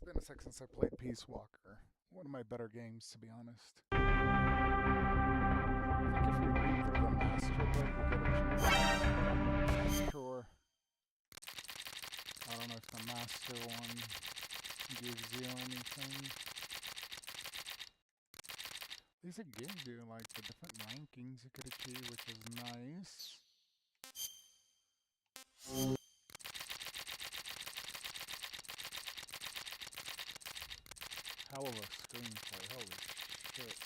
Been a sec since I played Peace Walker. One of my better games, to be honest. I think if you read through the master book, you get achievements. Sure. I don't know if the master one gives you anything. At least it gives you like the different rankings you could achieve, which is nice. Hell of a screenplay, holy shit.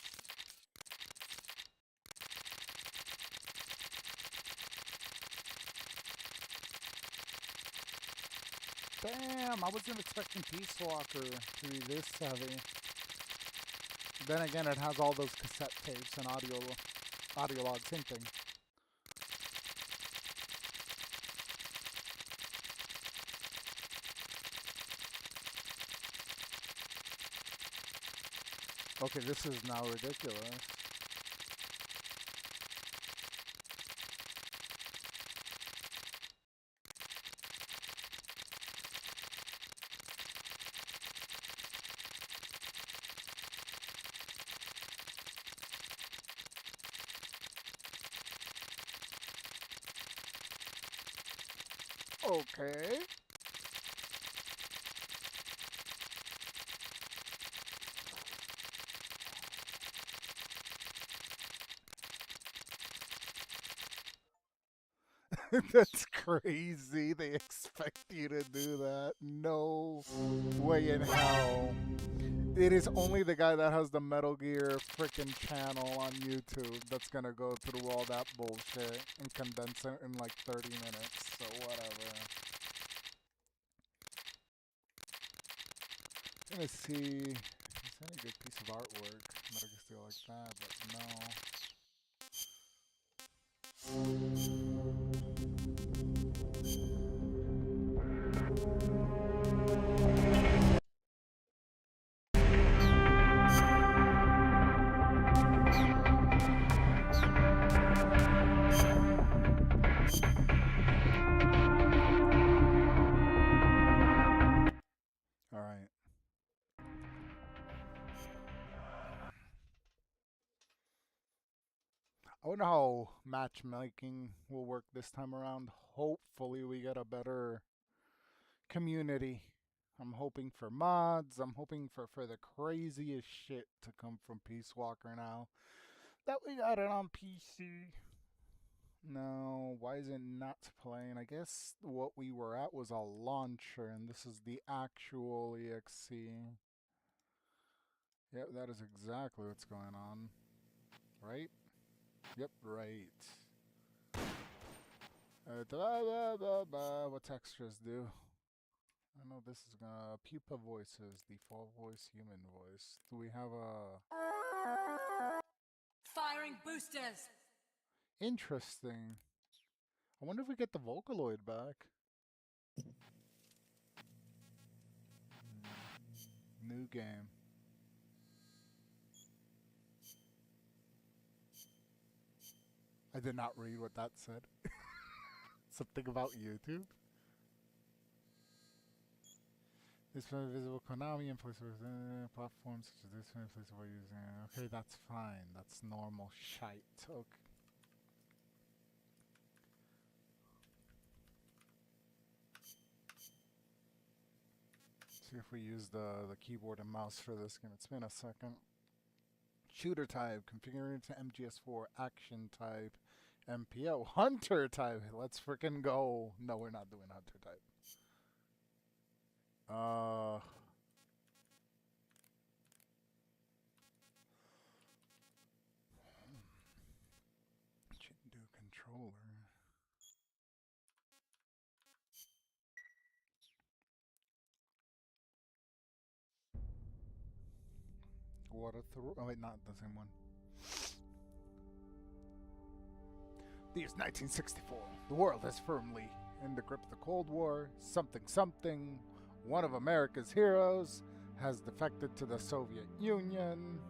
Damn, I wasn't expecting Peace Walker to be this heavy. Then again, it has all those cassette tapes and audio log, same thing. Okay, this is now ridiculous. Okay. That's crazy. They expect you to do that. No way in hell. It is only the guy that has the Metal Gear frickin' channel on YouTube that's gonna go through all that bullshit and condense it in like 30 minutes. So whatever. I'm gonna see if there's any good piece of artwork. Metal Gear Steel like that, but no. Alright. I wonder how matchmaking will work this time around. Hopefully we get a better community. I'm hoping for mods. I'm hoping for the craziest shit to come from Peace Walker now. That we got it on PC. No, why is it not playing? I guess what we were at was a launcher, and this is the actual EXE. Yep, that is exactly what's going on. Right? Yep, right. What's extras do? I know this is gonna pupa voices, default voice, human voice. Do we have a firing boosters? Interesting. I wonder if we get the Vocaloid back. New game. I did not read what that said. Something about YouTube. This one visible Konami and platforms such as this one place we're using. Okay, that's fine. That's normal shite. Okay. See if we use the keyboard and mouse for this game. It's been a second. Shooter type, configuring to MGS4, action type, MPO, hunter type. Let's freaking go. No, we're not doing hunter type. Shouldn't do controller. What a oh wait, not the same one. The year's 1964. The world is firmly in the grip of the Cold War. Something. One of America's heroes has defected to the Soviet Union.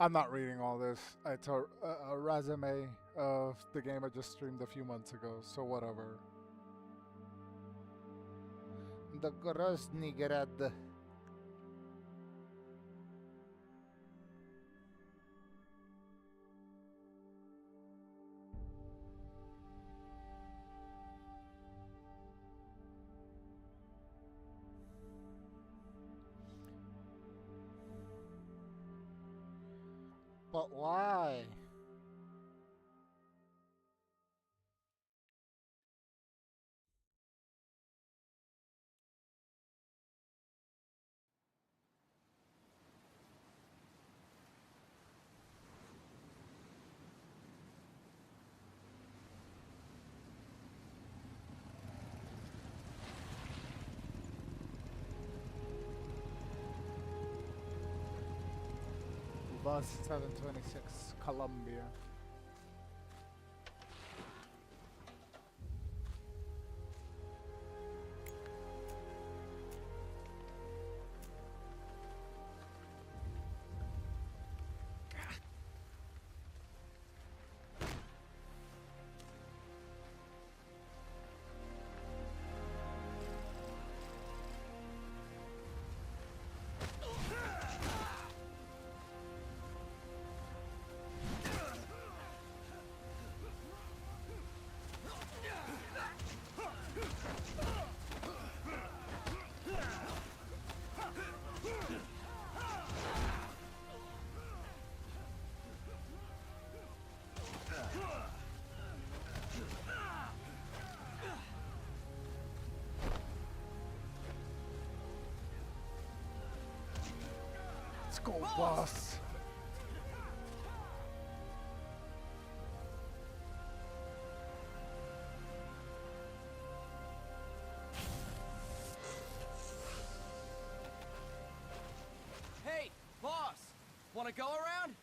I'm not reading all this. It's a resume of the game I just streamed a few months ago, so whatever. The Groznygrad. But why? Bus 726, Columbia. Let's go, boss. Hey, boss! Wanna go around?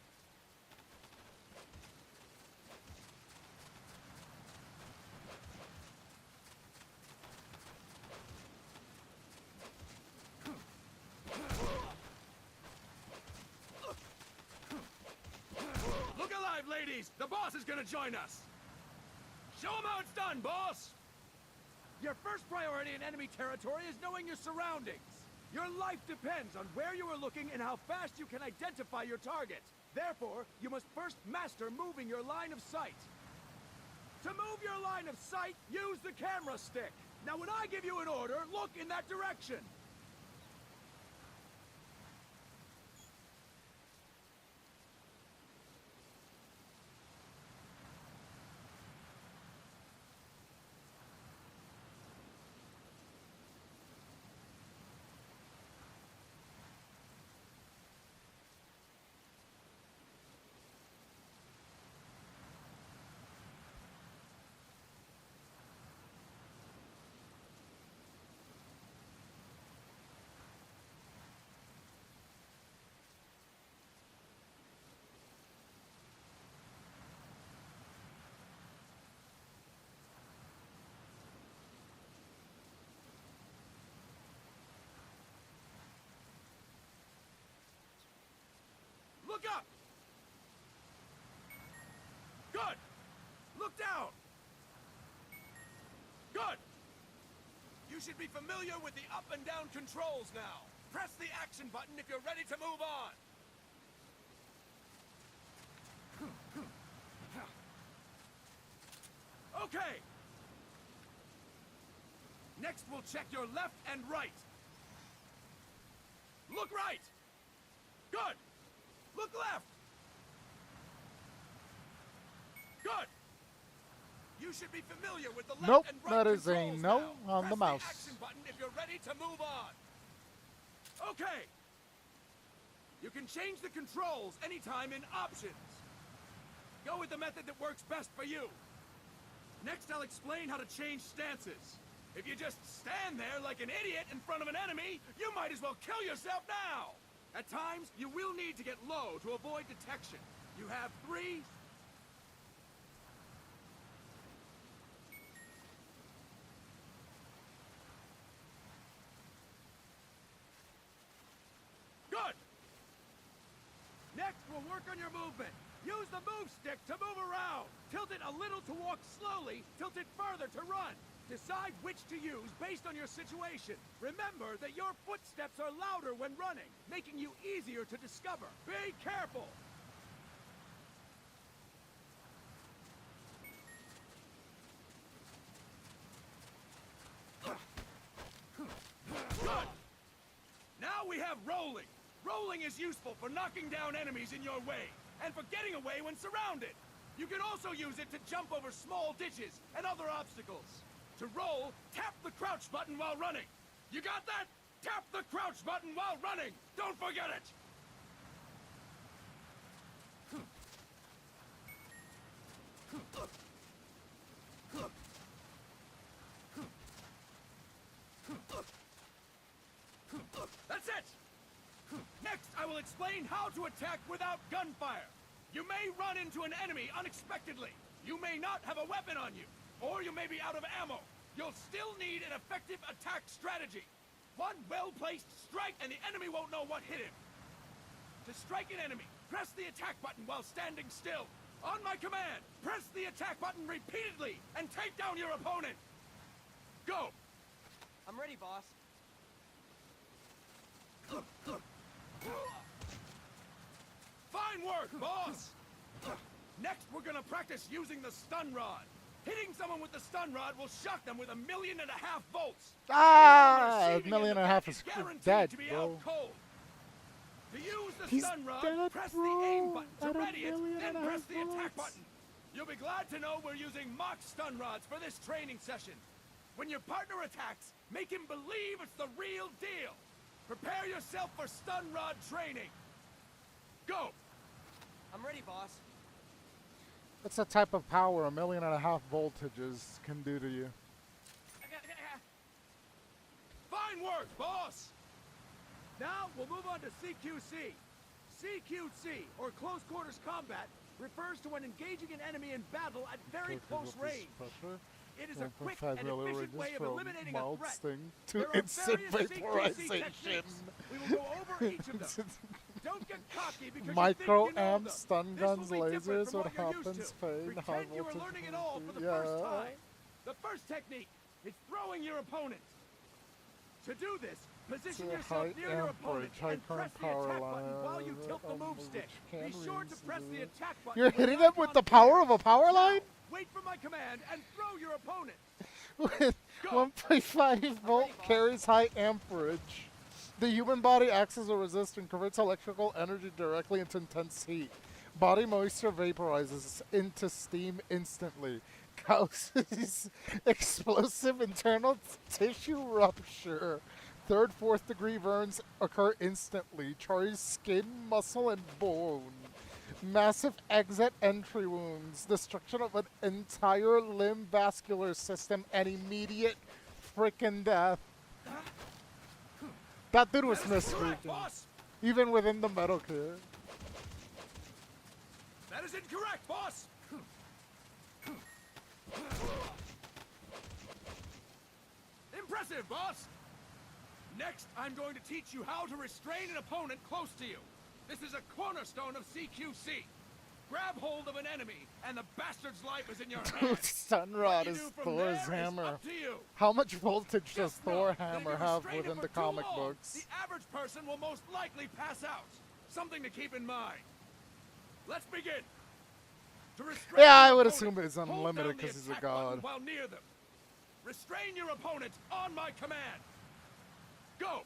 Look alive, ladies! The boss is gonna join us! Show him how it's done, boss! Your first priority in enemy territory is knowing your surroundings. Your life depends on where you are looking and how fast you can identify your target. Therefore, you must first master moving your line of sight. To move your line of sight, use the camera stick. Now when I give you an order, look in that direction. Look up! Good! Look down! Good! You should be familiar with the up and down controls now. Press the action button if you're ready to move on. Okay! Next we'll check your left and right. Look right! Good! Look left! Good! You should be familiar with the left Nope, and right that is a controls no now. on the mouse. Press the action button if you're ready to move on. Okay! You can change the controls anytime in Options. Go with the method that works best for you. Next, I'll explain how to change stances. If you just stand there like an idiot in front of an enemy, you might as well kill yourself now! At times, you will need to get low to avoid detection. You have 3... Good! Next, we'll work work on your movement. Use the move stick to move around. Tilt it a little to walk slowly, tilt it further to run. Decide which to use based on your situation. Remember that your footsteps are louder when running, making you easier to discover. Be careful! Good! Now we have rolling. Rolling is useful for knocking down enemies in your way, and for getting away when surrounded. You can also use it to jump over small ditches and other obstacles. To roll, tap the crouch button while running. You got that? Tap the crouch button while running! Don't forget it! That's it! Next, I will explain how to attack without gunfire. You may run into an enemy unexpectedly. You may not have a weapon on you, or you may be out of ammo. You'll still need an effective attack strategy. One well-placed strike and the enemy won't know what hit him. To strike an enemy, press the attack button while standing still. On my command, press the attack button repeatedly and take down your opponent. Go! I'm ready, boss. Fine work, boss! Next, we're gonna practice using the stun rod. Hitting someone with the stun rod will shock them with 1.5 million volts. Ah, Anyone 1.5 million receiving is it guaranteed dead, to be bro. out cold. To use the He's stun rod, dead, press bro. the aim button At to a ready it, million then and a press half the attack volts. button. You'll be glad to know we're using mock stun rods for this training session. When your partner attacks, make him believe it's the real deal. Prepare yourself for stun rod training. Go! I'm ready, boss. That's the type of power 1.5 million voltages can do to you. Fine work, boss! Now we'll move on to CQC. CQC, or Close Quarters Combat, refers to when engaging an enemy in battle at very close range. It is a quick and efficient way of eliminating a threat. Sting There to are instant various CQC vaporization. techniques. We will go over each of them. Don't get cocky because Micro you think you know amp, them. stun This will guns, be different lasers, from what what you're used happens, to. pain, high Pretend you were voltage. learning it all for the Yeah. first time. The first technique is throwing your opponent. To do this, position It's a yourself high near your opponent amperage, high and press current the attack power button line, while you tilt the move which stick. can Be sure to reuse press the the- attack button. You're when hitting the him with icon the power of a appears. power Now, line? wait for my command and throw your opponent. With Go. 1.5 volt boss. carries high amperage. The human body acts as a resistor and converts electrical energy directly into intense heat. Body moisture vaporizes into steam instantly. Causes explosive internal tissue rupture. Third, fourth degree burns occur instantly. Charges skin, muscle, and bone. Massive exit entry wounds. Destruction of an entire limb vascular system and immediate freaking death. That dude was That is incorrect, misspeaking. boss. Even within the Metal Gear. That is incorrect, boss. Impressive, boss. Next, I'm going to teach you how to restrain an opponent close to you. This is a cornerstone of CQC. Grab hold of an enemy, and the bastard's life is in your hands. Stun What Rod you is do from Thor's there is hammer. up to you. How much voltage does Just know Thor that if hammer you have restrain within him the for too comic long, books? The average person will most likely pass out. Something to keep in mind. Let's begin. To restrain Yeah, I your would opponent, assume it's hold unlimited down the 'cause he's a attack button god. While near them. Restrain your opponent on my command. Go.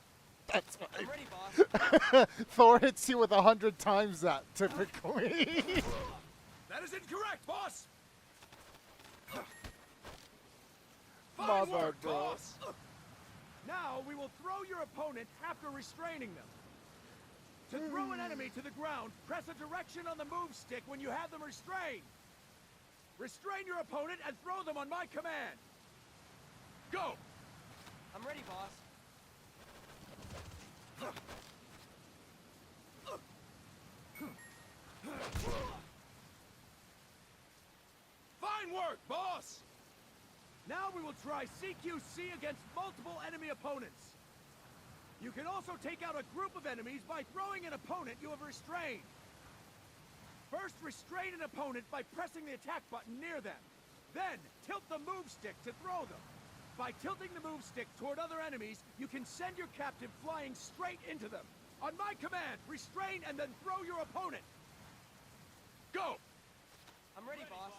That's I'm right. ready, boss. Thor hits you with 100 times that, typically. That is incorrect, boss. My Fine bad, work, bro. boss. Now we will throw your opponent after restraining them. To throw an enemy to the ground, press a direction on the move stick when you have them restrained. Restrain your opponent and throw them on my command. Go. I'm ready, boss. Fine work, boss. Now we will try CQC against multiple enemy opponents. You can also take out a group of enemies by throwing an opponent you have restrained. First, restrain an opponent by pressing the attack button near them. Then, tilt the move stick to throw them. By tilting the move stick toward other enemies, you can send your captive flying straight into them. On my command, restrain and then throw your opponent. Go! I'm ready, boss.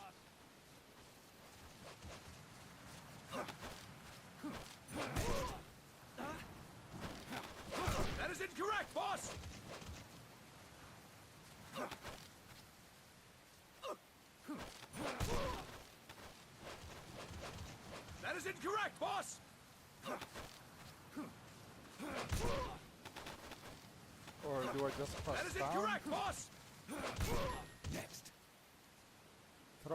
That is incorrect, boss! That is incorrect, boss! Or do I just press That is down? incorrect, boss! Next.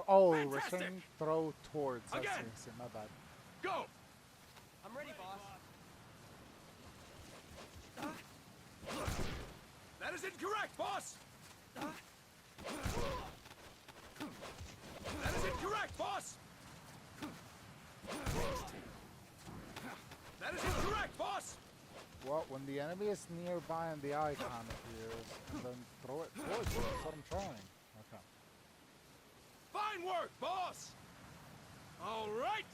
Oh, Fantastic! restrain, throw towards. I Again! see, my bad. Go! I'm ready, boss. That is incorrect, boss! That is incorrect, boss! That is incorrect, boss! Well, when the enemy is nearby and the icon appears, and then throw it towards you. That's what I'm trying. Okay. Fine work, boss! All right!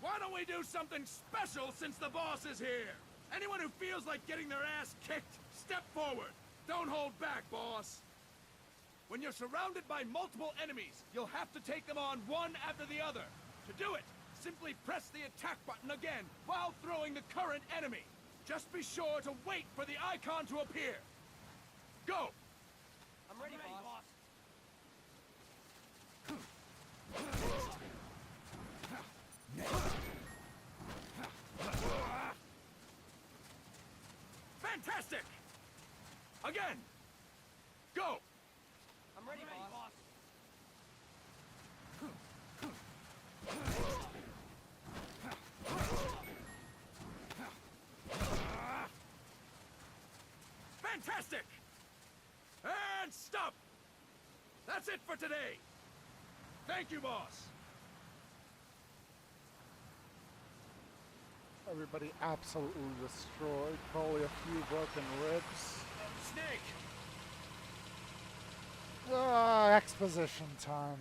Why don't we do something special since the boss is here? Anyone who feels like getting their ass kicked, step forward. Don't hold back, boss. When you're surrounded by multiple enemies, you'll have to take them on one after the other. To do it, simply press the attack button again while throwing the current enemy. Just be sure to wait for the icon to appear. Go! I'm ready, boss. Fantastic! Again! Go! I'm ready, boss. Fantastic! And stop! That's it for today! Thank you, boss! Everybody absolutely destroyed. Probably a few broken ribs. Snake! Exposition time.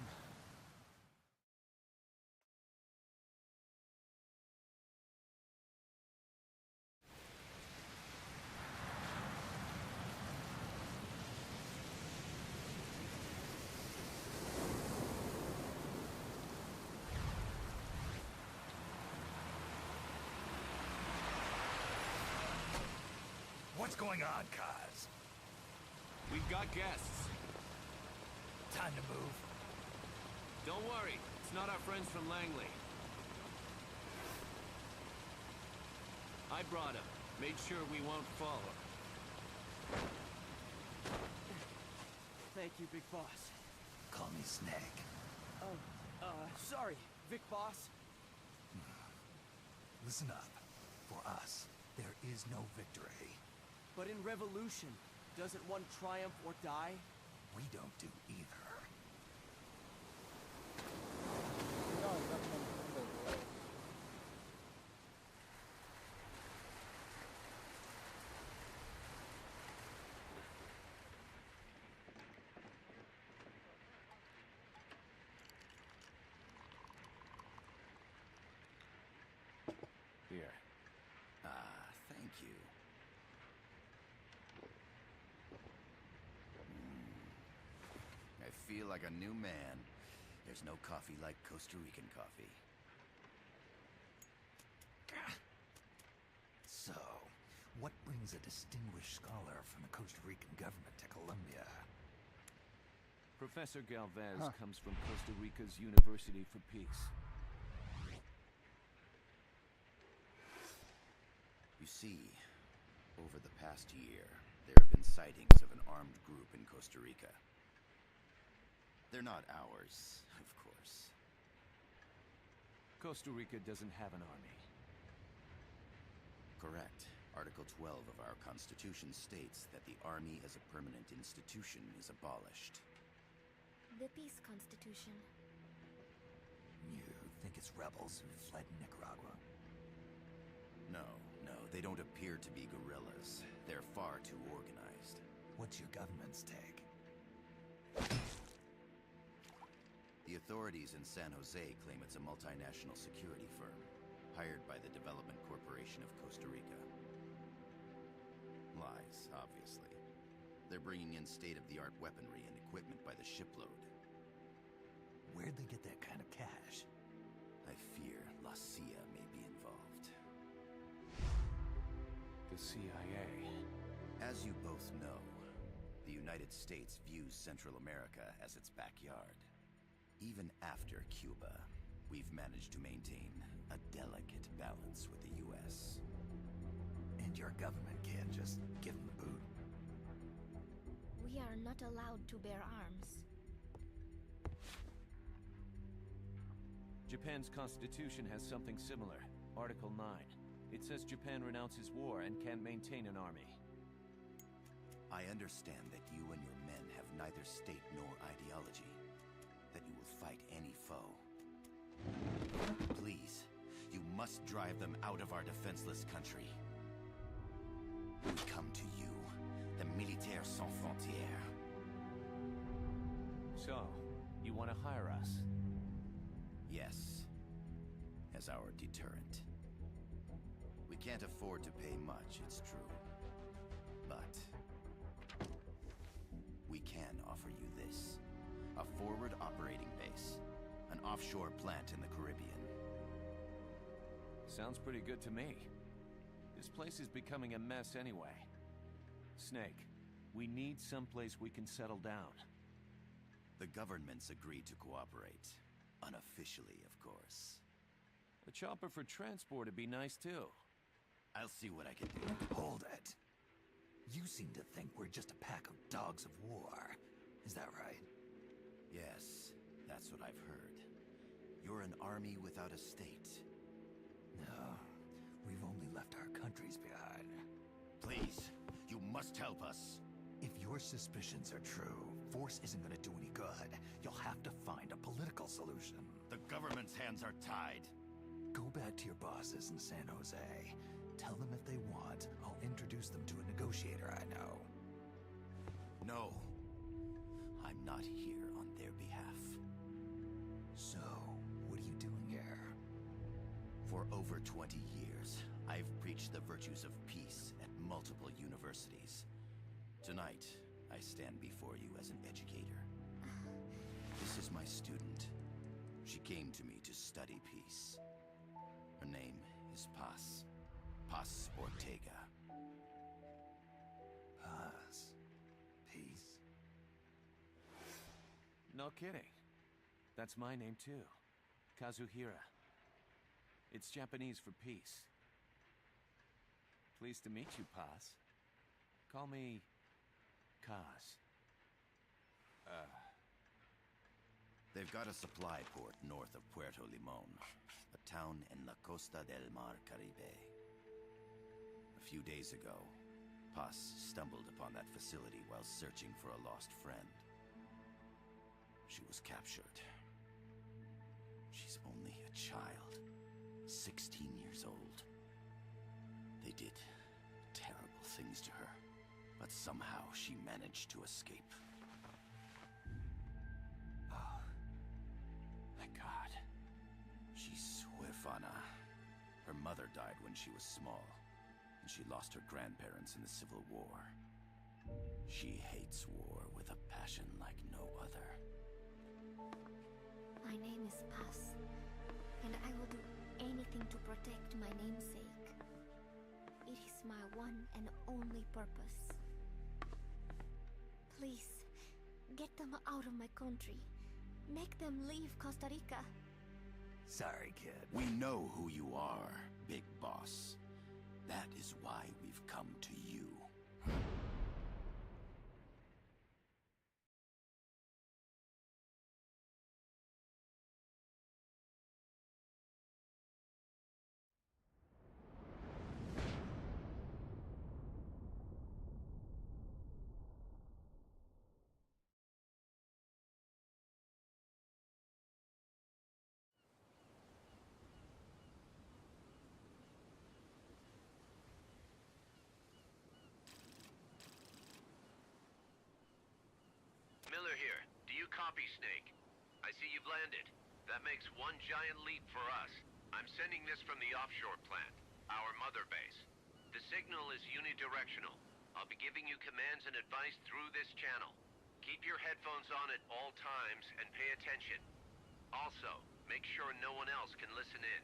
What's going on, Kaz? We've got guests. Time to move. Don't worry, it's not our friends from Langley. I brought him. Made sure we won't follow. Thank you, big boss. Call me Snake. Oh, sorry, Vic boss. Listen up. For us, there is no victory. But in revolution, doesn't one triumph or die? We don't do either. Here. Thank you. I feel like a new man. There's no coffee like Costa Rican coffee. So, what brings a distinguished scholar from the Costa Rican government to Colombia? Professor Galvez comes from Costa Rica's University for Peace. You see, over the past year, there have been sightings of an armed group in Costa Rica. They're not ours, of course. Costa Rica doesn't have an army. Correct. Article 12 of our Constitution states that the Army as a permanent institution is abolished. The Peace Constitution. You think it's rebels who fled Nicaragua? No, they don't appear to be guerrillas. They're far too organized. What's your government's take? The authorities in San Jose claim it's a multinational security firm, hired by the Development Corporation of Costa Rica. Lies, obviously. They're bringing in state-of-the-art weaponry and equipment by the shipload. Where'd they get that kind of cash? I fear La CIA may be involved. The CIA. As you both know, the United States views Central America as its backyard. Even after Cuba, we've managed to maintain a delicate balance with the U.S. And your government can't just give them the boot? We are not allowed to bear arms. Japan's constitution has something similar. Article 9. It says Japan renounces war and can't maintain an army. I understand that you and your men have neither state nor ideology. That you will fight any foe. Please, you must drive them out of our defenseless country. We come to you, the Militaires Sans Frontières. So, you want to hire us? Yes, as our deterrent. We can't afford to pay much, it's true. But we can offer you this. A forward operating base. An offshore plant in the Caribbean. Sounds pretty good to me. This place is becoming a mess anyway. Snake, we need someplace we can settle down. The government's agreed to cooperate. Unofficially, of course. A chopper for transport would be nice too. I'll see what I can do. Hold it. You seem to think we're just a pack of dogs of war. Is that right? Yes, that's what I've heard. You're an army without a state. No, we've only left our countries behind. Please, you must help us. If your suspicions are true, force isn't gonna do any good. You'll have to find a political solution. The government's hands are tied. Go back to your bosses in San Jose. Tell them if they want, I'll introduce them to a negotiator I know. No. I'm not here on their behalf. So, what are you doing here? For over 20 years, I've preached the virtues of peace at multiple universities. Tonight, I stand before you as an educator. This is my student. She came to me to study peace. Her name is Paz. Paz Ortega. Paz. Peace. No kidding. That's my name too. Kazuhira. It's Japanese for peace. Pleased to meet you, Paz. Call me Kaz. They've got a supply port north of Puerto Limon, a town in La Costa del Mar Caribe. A few days ago, Paz stumbled upon that facility while searching for a lost friend. She was captured. She's only a child, 16 years old. They did terrible things to her, but somehow she managed to escape. Oh. My God. She's huérfana. Her mother died when she was small, and she lost her grandparents in the Civil War. She hates war with a passion like no other. My name is Paz, and I will do anything to protect my namesake. It is my one and only purpose. Please, get them out of my country. Make them leave Costa Rica. Sorry, kid. We know who you are, Big Boss. That is why we've come to you. Miller here. Do you copy, Snake? I see you've landed. That makes one giant leap for us. I'm sending this from the offshore plant, our mother base. The signal is unidirectional. I'll be giving you commands and advice through this channel. Keep your headphones on at all times and pay attention. Also, make sure no one else can listen in.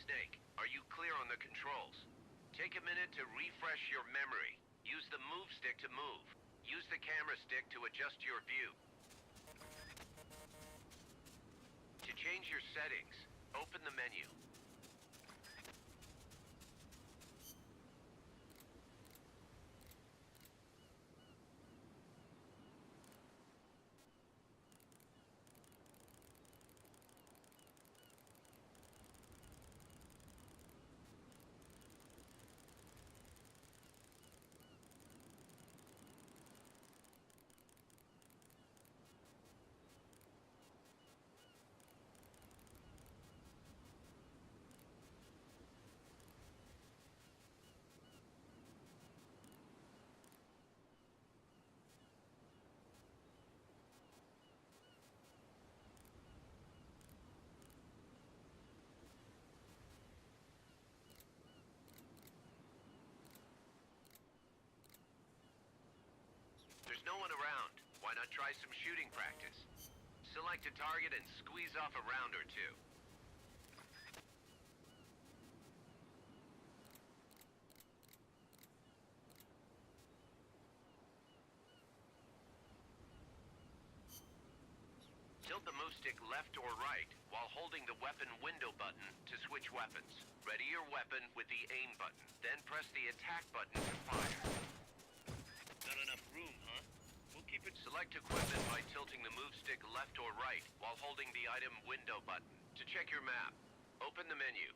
Snake, are you clear on the controls? Take a minute to refresh your memory. Use the move stick to move. Use the camera stick to adjust your view. To change your settings, open the menu. There's no one around. Why not try some shooting practice? Select a target and squeeze off a round or two. Tilt the move stick left or right while holding the weapon window button to switch weapons. Ready your weapon with the aim button, then press the attack button to fire. Not enough room, huh? We'll keep it. Select equipment by tilting the move stick left or right while holding the item window button. To check your map, open the menu.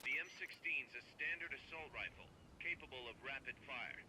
The M16's a standard assault rifle, capable of rapid fire.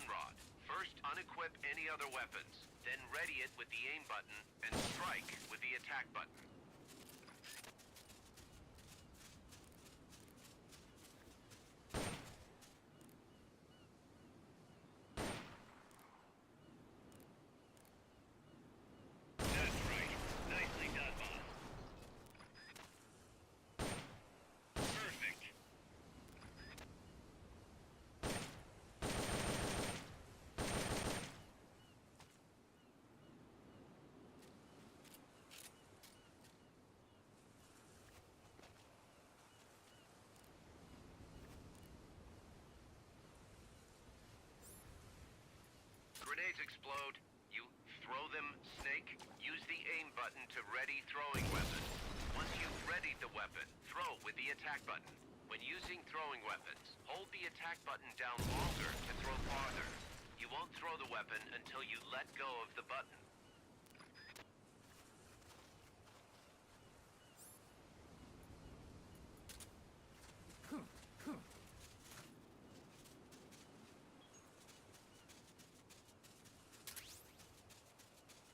Rod. First, unequip any other weapons, then ready it with the aim button and strike with the attack button. That's right. Nicely done, boss. Perfect. Grenades explode. You throw them, Snake. Use the aim button to ready throwing weapon. Once you've readied the weapon, throw with the attack button. When using throwing weapons, hold the attack button down longer to throw farther. You won't throw the weapon until you let go of the button.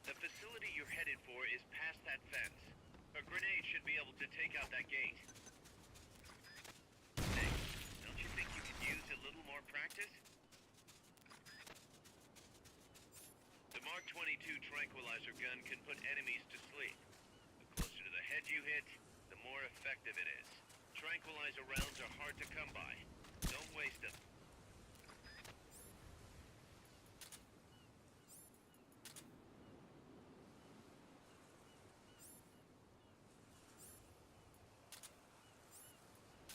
The facility you're headed for is past that fence. A grenade should be able to take out that gate. Hey, don't you think you could use a little more practice? The Mark 22 tranquilizer gun can put enemies to sleep. The closer to the head you hit, the more effective it is. Tranquilizer rounds are hard to come by. Don't waste them.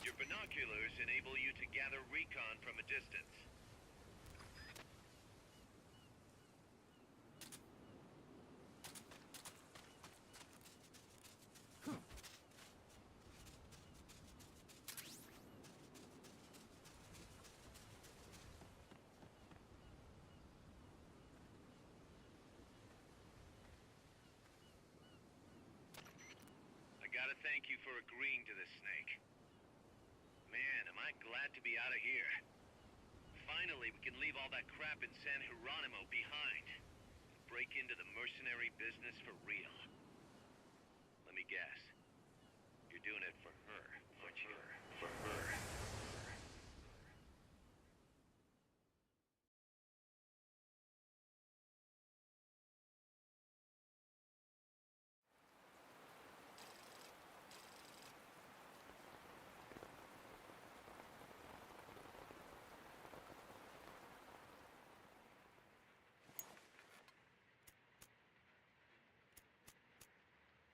Your binoculars enable you to gather recon from a distance. I gotta thank you for agreeing to this, Snake. Man, am I glad to be out of here. Finally, we can leave all that crap in San Geronimo behind. Break into the mercenary business for real. Let me guess. You're doing it for her, aren't you? For her.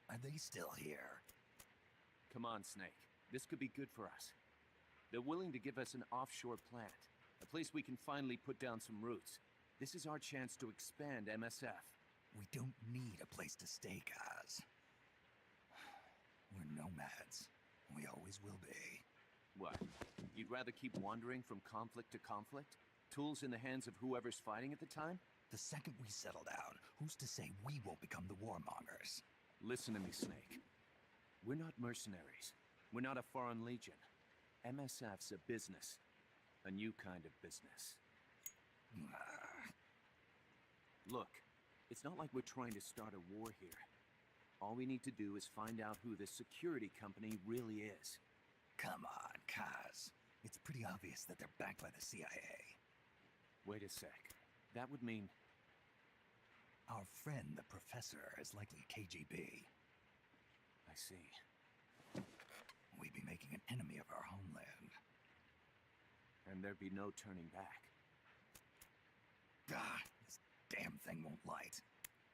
Are they still here? Come on, Snake. This could be good for us. They're willing to give us an offshore plant, a place we can finally put down some roots. This is our chance to expand MSF. We don't need a place to stay, guys. We're nomads. We always will be. What? You'd rather keep wandering from conflict to conflict? Tools in the hands of whoever's fighting at the time? The second we settle down, who's to say we won't become the warmongers? Listen to me, Snake. We're not mercenaries. We're not a foreign legion. MSF's a business. A new kind of business. Look, it's not like we're trying to start a war here. All we need to do is find out who this security company really is. Come on, Kaz. It's pretty obvious that they're backed by the CIA. Wait a sec. That would mean... Our friend, the professor, is likely KGB. I see. We'd be making an enemy of our homeland. And there'd be no turning back. Ah, this damn thing won't light.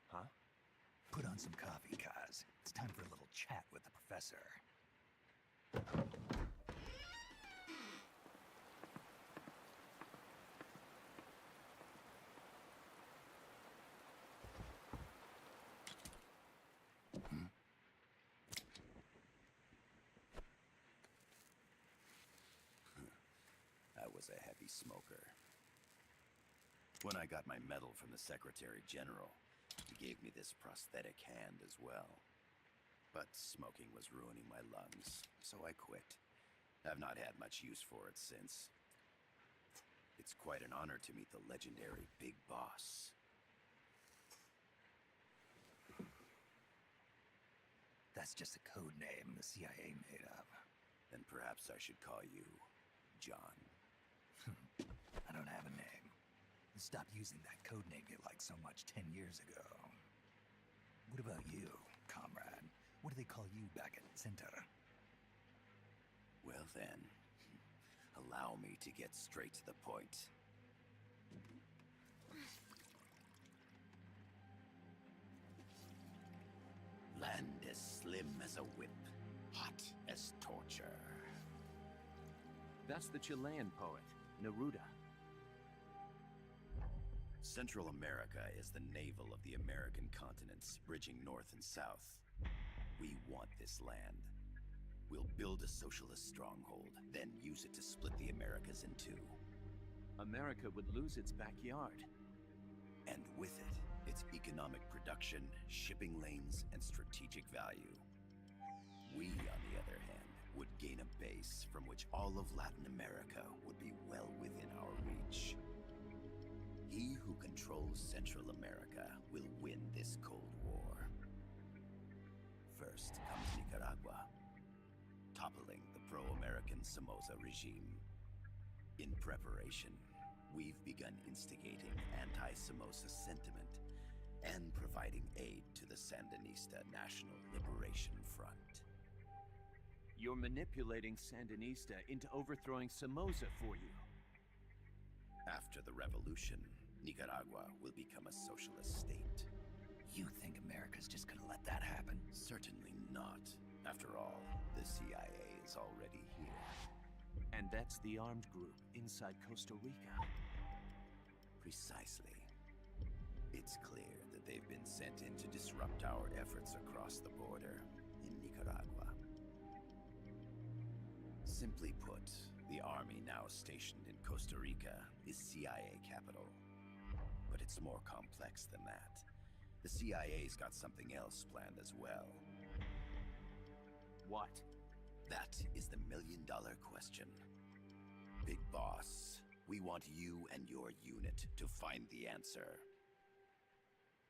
Huh? Put on some coffee, Kaz. It's time for a little chat with the professor. I was a heavy smoker. When I got my medal from the Secretary General, he gave me this prosthetic hand as well. But smoking was ruining my lungs, so I quit. I've not had much use for it since. It's quite an honor to meet the legendary Big Boss. That's just a code name the CIA made up. Then perhaps I should call you John. I don't have a name. You stopped using that code name you liked so much 10 years ago. What about you, comrade? What do they call you back at Center? Well then, allow me to get straight to the point. Land as slim as a whip, hot as torture. That's the Chilean poet, Neruda. Central America is the navel of the American continents, bridging north and south. We want this land. We'll build a socialist stronghold, then use it to split the Americas in two. America would lose its backyard. And with it, its economic production, shipping lanes, and strategic value. We, on the other hand, would gain a base from which all of Latin America would be well within our reach. He who controls Central America will win this Cold War. First comes Nicaragua, toppling the pro-American Somoza regime. In preparation, we've begun instigating anti-Somoza sentiment and providing aid to the Sandinista National Liberation Front. You're manipulating Sandinista into overthrowing Somoza for you. After the revolution, Nicaragua will become a socialist state. You think America's just gonna let that happen? Certainly not. After all, the CIA is already here. And that's the armed group inside Costa Rica. Precisely. It's clear that they've been sent in to disrupt our efforts across the border in Nicaragua. Simply put, the army now stationed in Costa Rica is CIA capital. But it's more complex than that. The CIA's got something else planned as well. What? That is the million-dollar question. Big Boss, we want you and your unit to find the answer.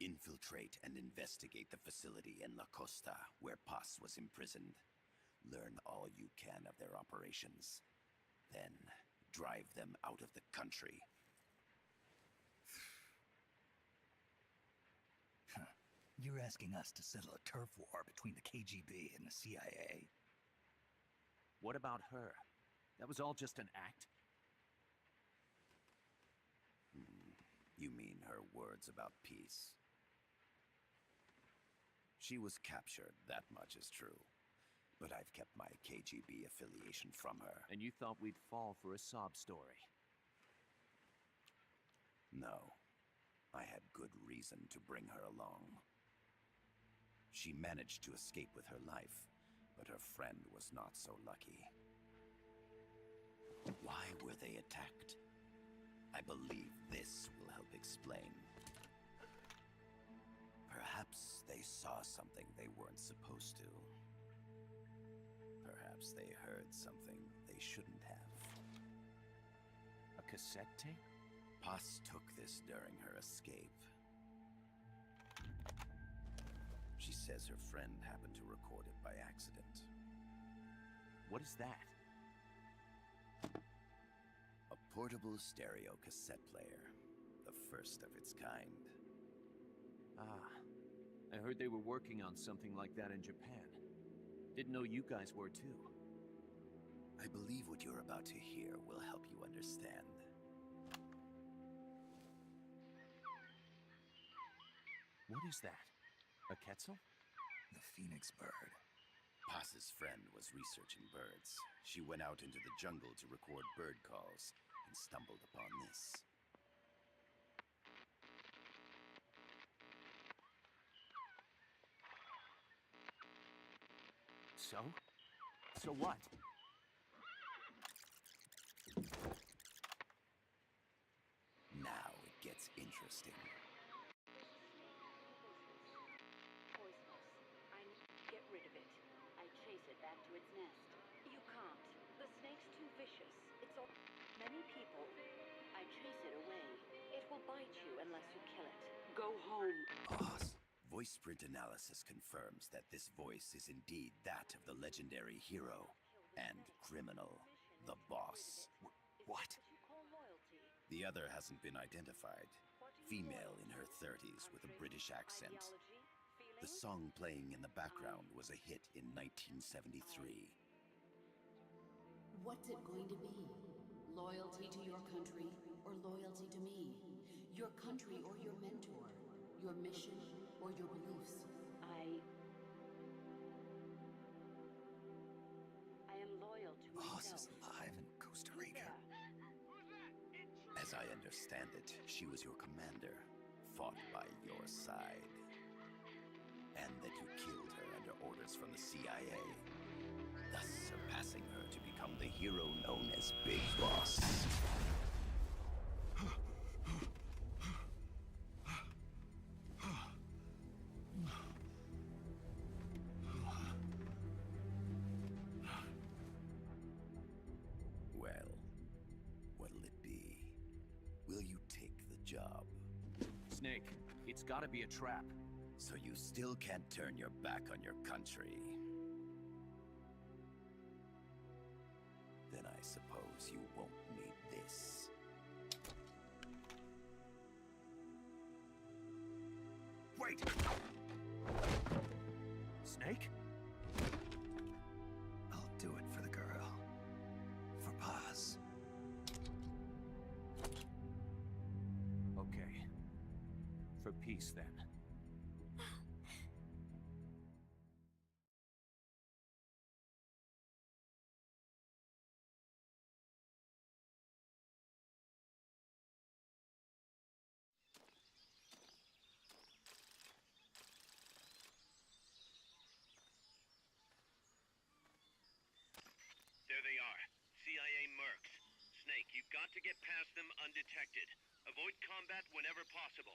Infiltrate and investigate the facility in La Costa where Paz was imprisoned. Learn all you can of their operations. Then, drive them out of the country. You're asking us to settle a turf war between the KGB and the CIA? What about her? That was all just an act? You mean her words about peace? She was captured, that much is true. But I've kept my KGB affiliation from her. And you thought we'd fall for a sob story? No. I had good reason to bring her along. She managed to escape with her life, but her friend was not so lucky. Why were they attacked? I believe this will help explain. Perhaps they saw something they weren't supposed to. Perhaps they heard something they shouldn't have. A cassette tape? Paz took this during her escape. She says her friend happened to record it by accident. What is that? A portable stereo cassette player. The first of its kind. Ah, I heard they were working on something like that in Japan. Didn't know you guys were too. I believe what you're about to hear will help you understand. What is that? A Quetzal? The phoenix bird. Paz's friend was researching birds. She went out into the jungle to record bird calls and stumbled upon this. So? So what? Now it gets interesting. Poisonous. I need to get rid of it. I chase it back to its nest. You can't. The snake's too vicious. It's all... Many people... I chase it away. It will bite you unless you kill it. Go home. Boss. Voice print analysis confirms that this voice is indeed that of the legendary hero and criminal, the Boss. What? The other hasn't been identified. Female in her 30s with a British accent. The song playing in the background was a hit in 1973. What's it going to be? Loyalty to your country or loyalty to me? Your country or your mentor? Your mission or your beliefs? I am loyal to Boss myself. is alive in Costa Rica. As I understand it, she was your commander, fought by your side. And that you killed her under orders from the CIA, thus surpassing her to become the hero known as Big Boss. Well, what'll it be? Will you take the job? Snake, it's gotta be a trap. So you still can't turn your back on your country? Then I suppose you won't need this. Wait! Snake? I'll do it for the girl. For Paz. Okay. For peace, then. We've got to get past them undetected. Avoid combat whenever possible.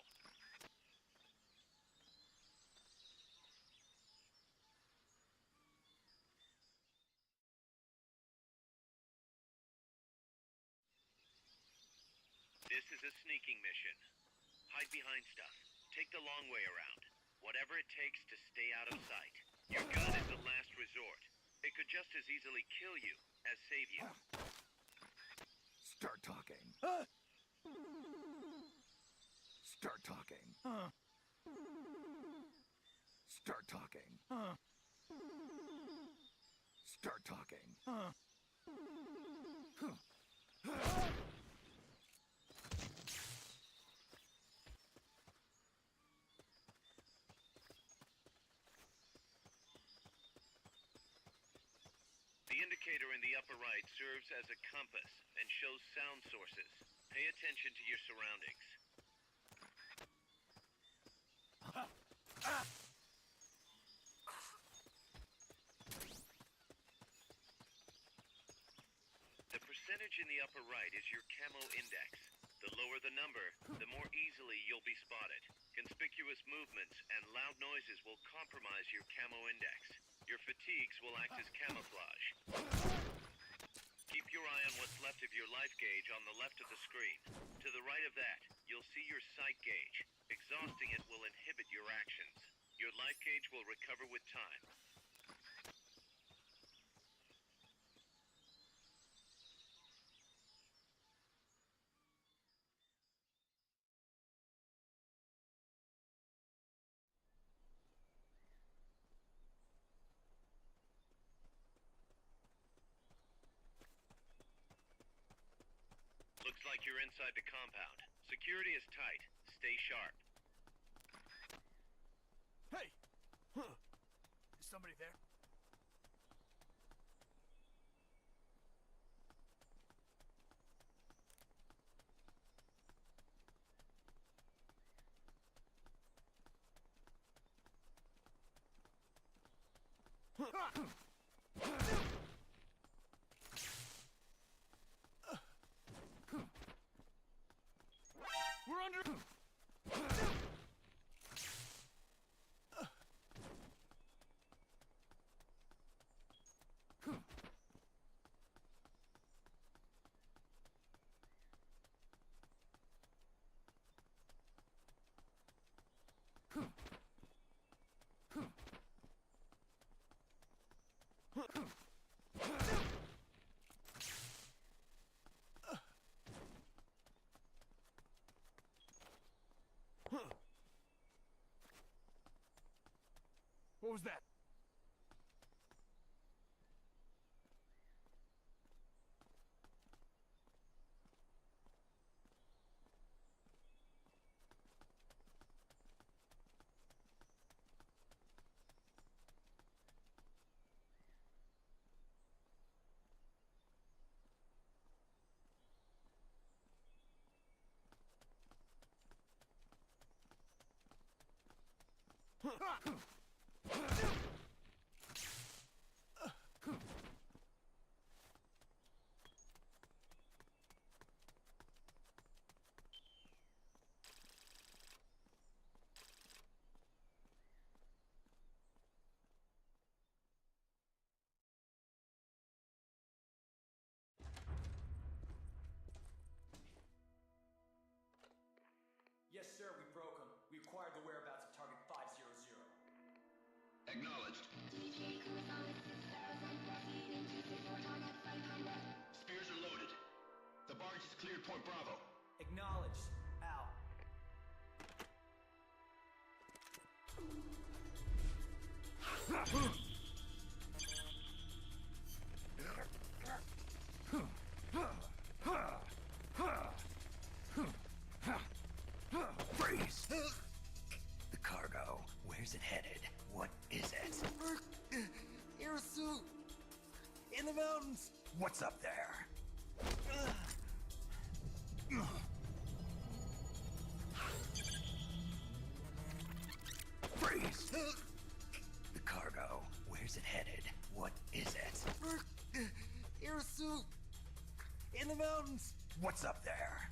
This is a sneaking mission. Hide behind stuff. Take the long way around. Whatever it takes to stay out of sight. Your gun is the last resort. It could just as easily kill you as save you. Start talking. Start talking. Start talking. Start talking. The indicator in the upper right serves as a compass and shows sound sources. Pay attention to your surroundings. The percentage in the upper right is your camo index. The lower the number, the more easily you'll be spotted. Conspicuous movements and loud noises will compromise your camo index. Your fatigues will act as camouflage. Keep your eye on what's left of your life gauge on the left of the screen. To the right of that, you'll see your sight gauge. Exhausting it will inhibit your actions. Your life gauge will recover with time. Looks like you're inside the compound. Security is tight. Stay sharp. Hey! Is somebody there? We're under... What was that? Yes, sir, we broke them. We acquired the whereabouts of target 500. Acknowledged. Spears are loaded. The barge is cleared Point Bravo. Acknowledged. Out. Freeze! The cargo, where's it headed? What is it? Air suit! In the mountains! What's up there? Freeze! The cargo, where's it headed? What is it? Air suit! In the mountains! What's up there?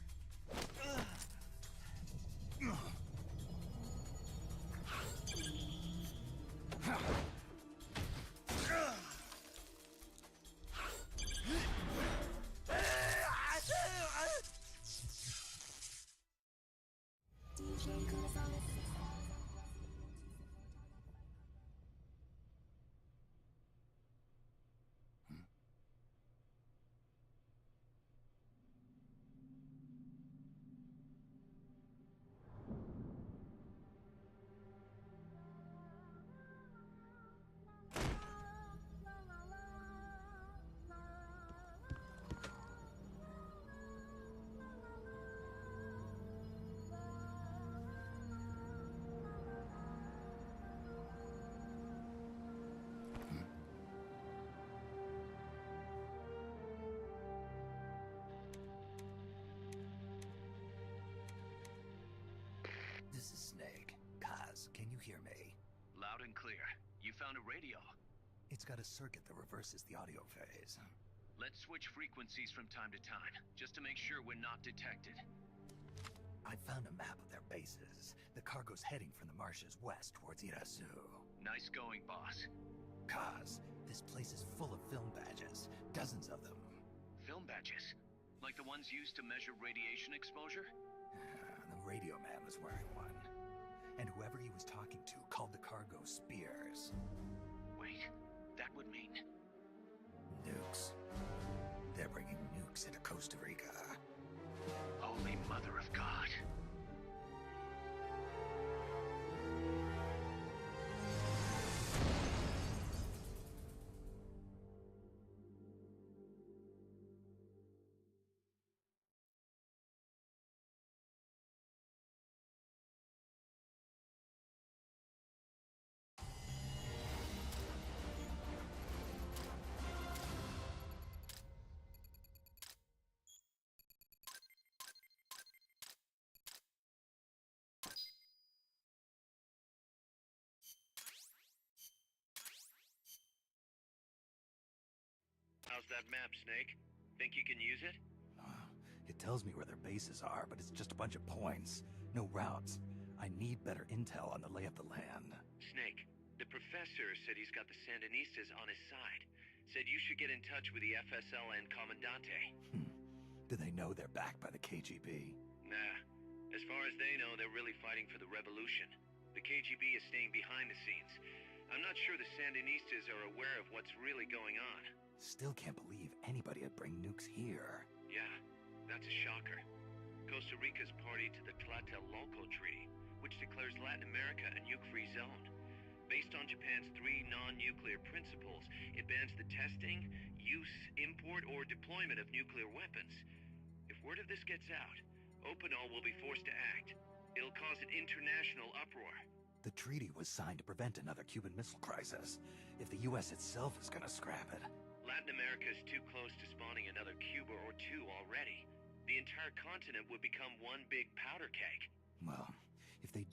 This is Snake. Kaz, can you hear me? Loud and clear. You found a radio. It's got a circuit that reverses the audio phase. Let's switch frequencies from time to time, just to make sure we're not detected. I found a map of their bases. The cargo's heading from the marshes west towards Irasu. Nice going, boss. Kaz, this place is full of film badges. Dozens of them. Film badges? Like the ones used to measure radiation exposure? The radio man was wearing one. And whoever he was talking to called the cargo spears. Wait, that would mean... Nukes. They're bringing nukes into Costa Rica. Holy Mother of God. How's that map, Snake? Think you can use it? It tells me where their bases are, but it's just a bunch of points. No routes. I need better intel on the lay of the land. Snake, the professor said he's got the Sandinistas on his side. Said you should get in touch with the FSL and Commandante. Do they know they're backed by the KGB? Nah. As far as they know, they're really fighting for the revolution. The KGB is staying behind the scenes. I'm not sure the Sandinistas are aware of what's really going on. Still can't believe anybody would bring nukes here. Yeah, that's a shocker. Costa Rica's party to the Tlatelolco Treaty, which declares Latin America a nuke-free zone. Based on Japan's 3 non-nuclear principles, it bans the testing, use, import, or deployment of nuclear weapons. If word of this gets out, Opinol will be forced to act. It'll cause an international uproar. The treaty was signed to prevent another Cuban Missile Crisis. If the U.S. itself is gonna scrap it... Latin America is too close to spawning another Cuba or two already. The entire continent would become one big powder keg. Well, if they...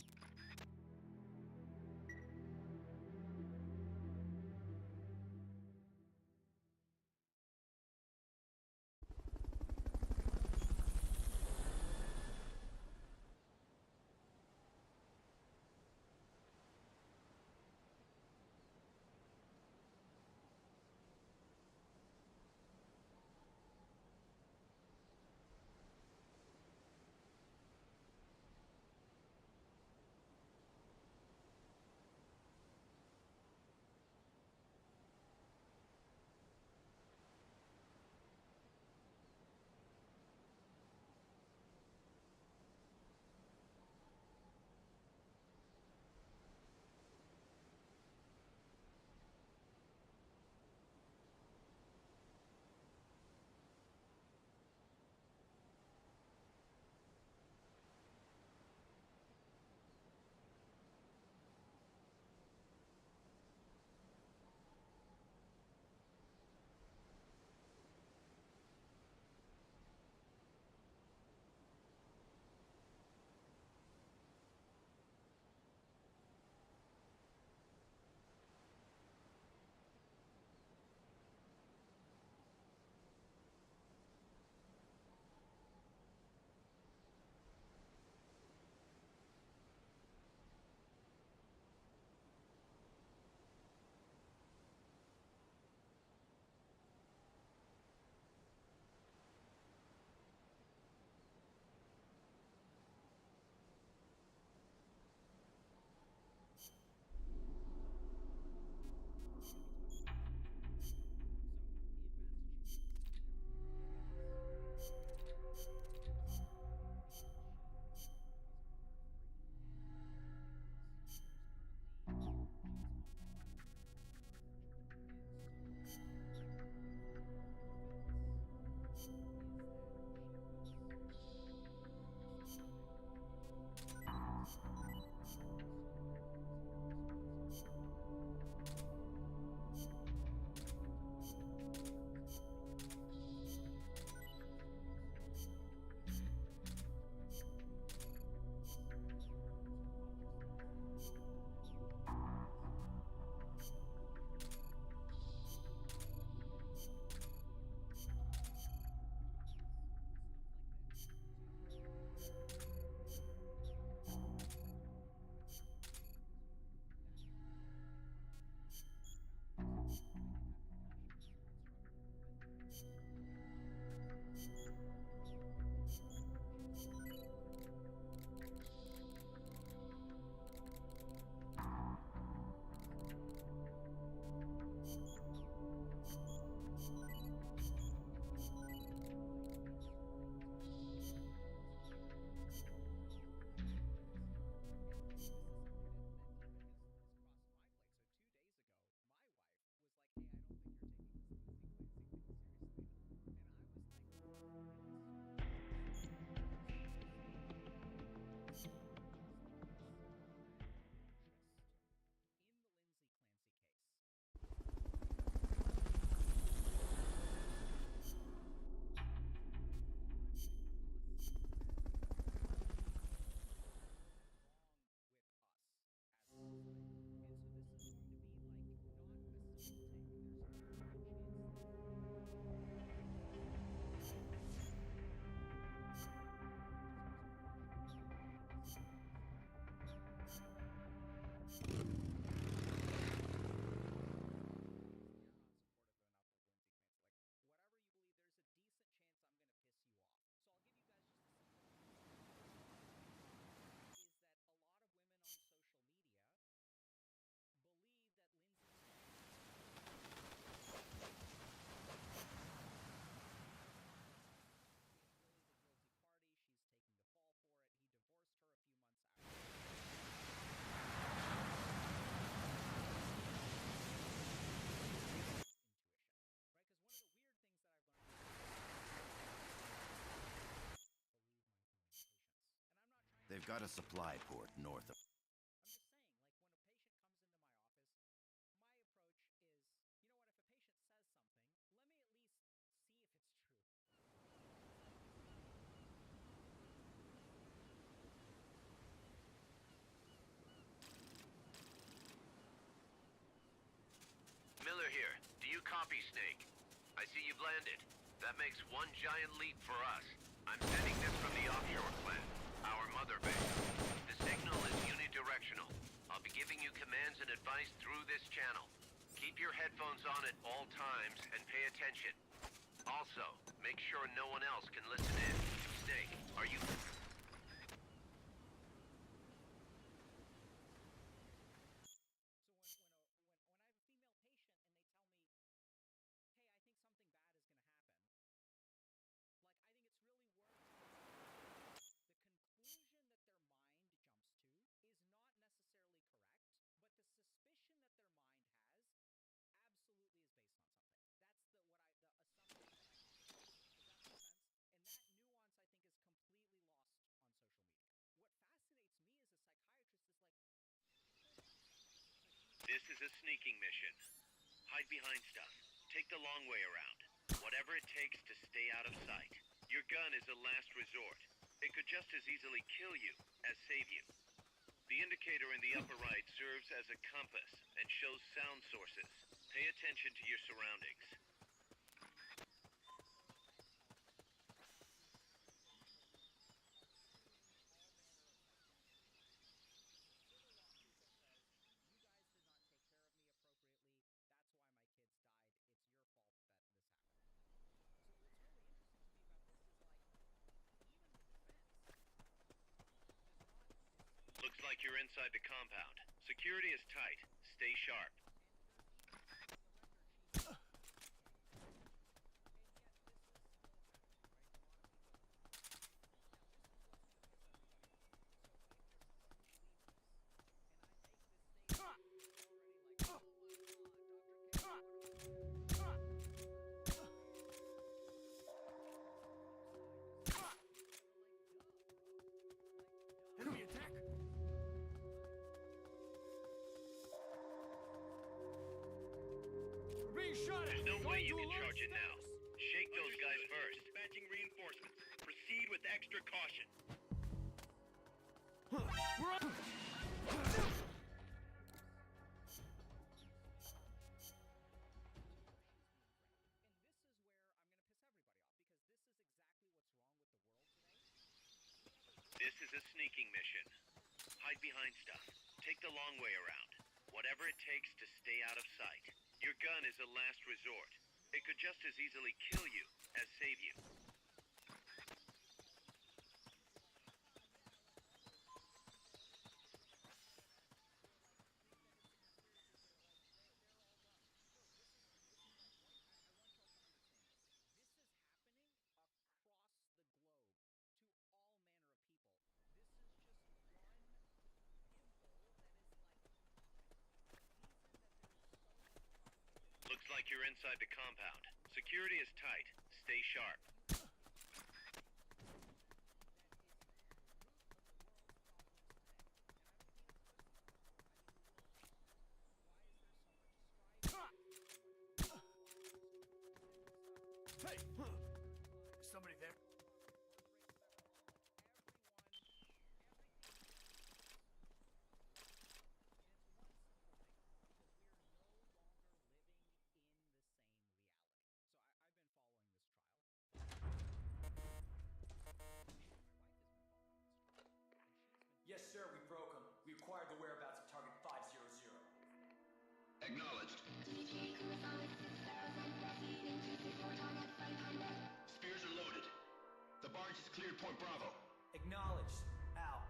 They've got a supply port north of... I'm just saying, like, when a patient comes into my office, my approach is, you know what, if a patient says something, let me at least see if it's true. Miller here. Do you copy, Snake? I see you've landed. That makes one giant leap for us. I'm sending this from the offshore plant, our mother base. The signal is unidirectional. I'll be giving you commands and advice through this channel. Keep your headphones on at all times and pay attention. Also, make sure no one else can listen in. Snake, are you... When I have a female patient and they tell me, hey, I think something bad is going to happen, like, I think it's really worth the conclusion that their mind jumps to is not necessarily correct, but the suspicion that their mind has absolutely is based on something. That's the assumption that I have. Does that make sense? And that nuance, I think, is completely lost on social media. What fascinates me as a psychiatrist is like, This is a sneaking mission. Hide behind stuff. Take the long way around. Whatever it takes to stay out of sight. Your gun is a last resort. It could just as easily kill you as save you. The indicator in the upper right serves as a compass and shows sound sources. Pay attention to your surroundings. appropriately. That's why my kids died. It's your fault that this happened. So what's really interesting to me about this is, like, even the defense does not... Looks like you're inside the compound. Security is tight. Stay sharp. Enemy attack! We're being shot at! There's no way you can alert charge it now. status. Shake those guys first. Dispatching reinforcements. Proceed with extra caution. We're on... And this is where I'm going to piss everybody off, because this is exactly what's wrong with the world today. This is a sneaking mission. Hide behind stuff. Take the long way around. Whatever it takes to stay out of sight. Your gun is a last resort. It could just as easily kill you as save you. This is happening across the globe to all manner of people. This is just one pimple that is like the reason that there's so much conflict. Looks like you're inside the compound. Security is tight. Stay sharp. Hey! Is somebody there? So I've been following this trial. Yes, sir, we broke them. We acquired the whereabouts of target 500. Acknowledged. Spears are loaded. The barge is cleared Point Bravo. Acknowledged. Out.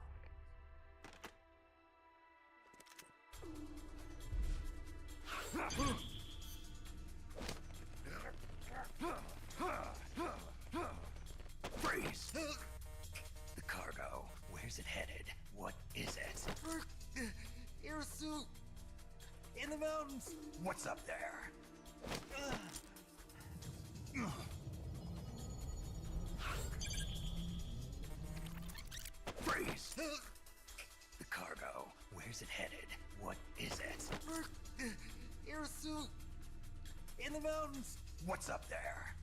Freeze! The cargo, where's it headed? What is it? Air suit! In the mountains! What's up there? Freeze! The cargo, where's it headed? What is it? Irasu! In the mountains! What's up there?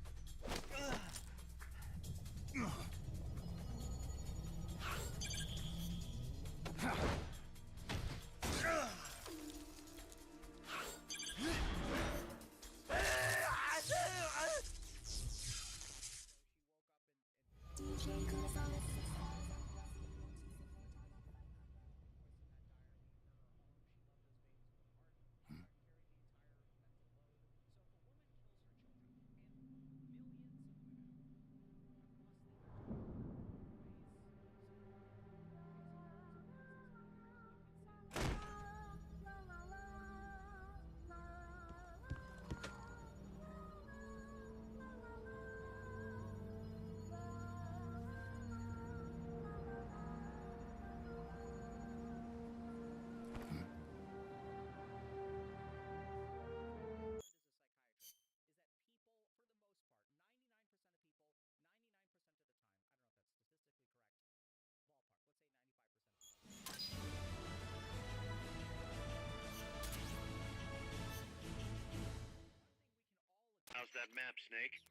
How's that map, Snake?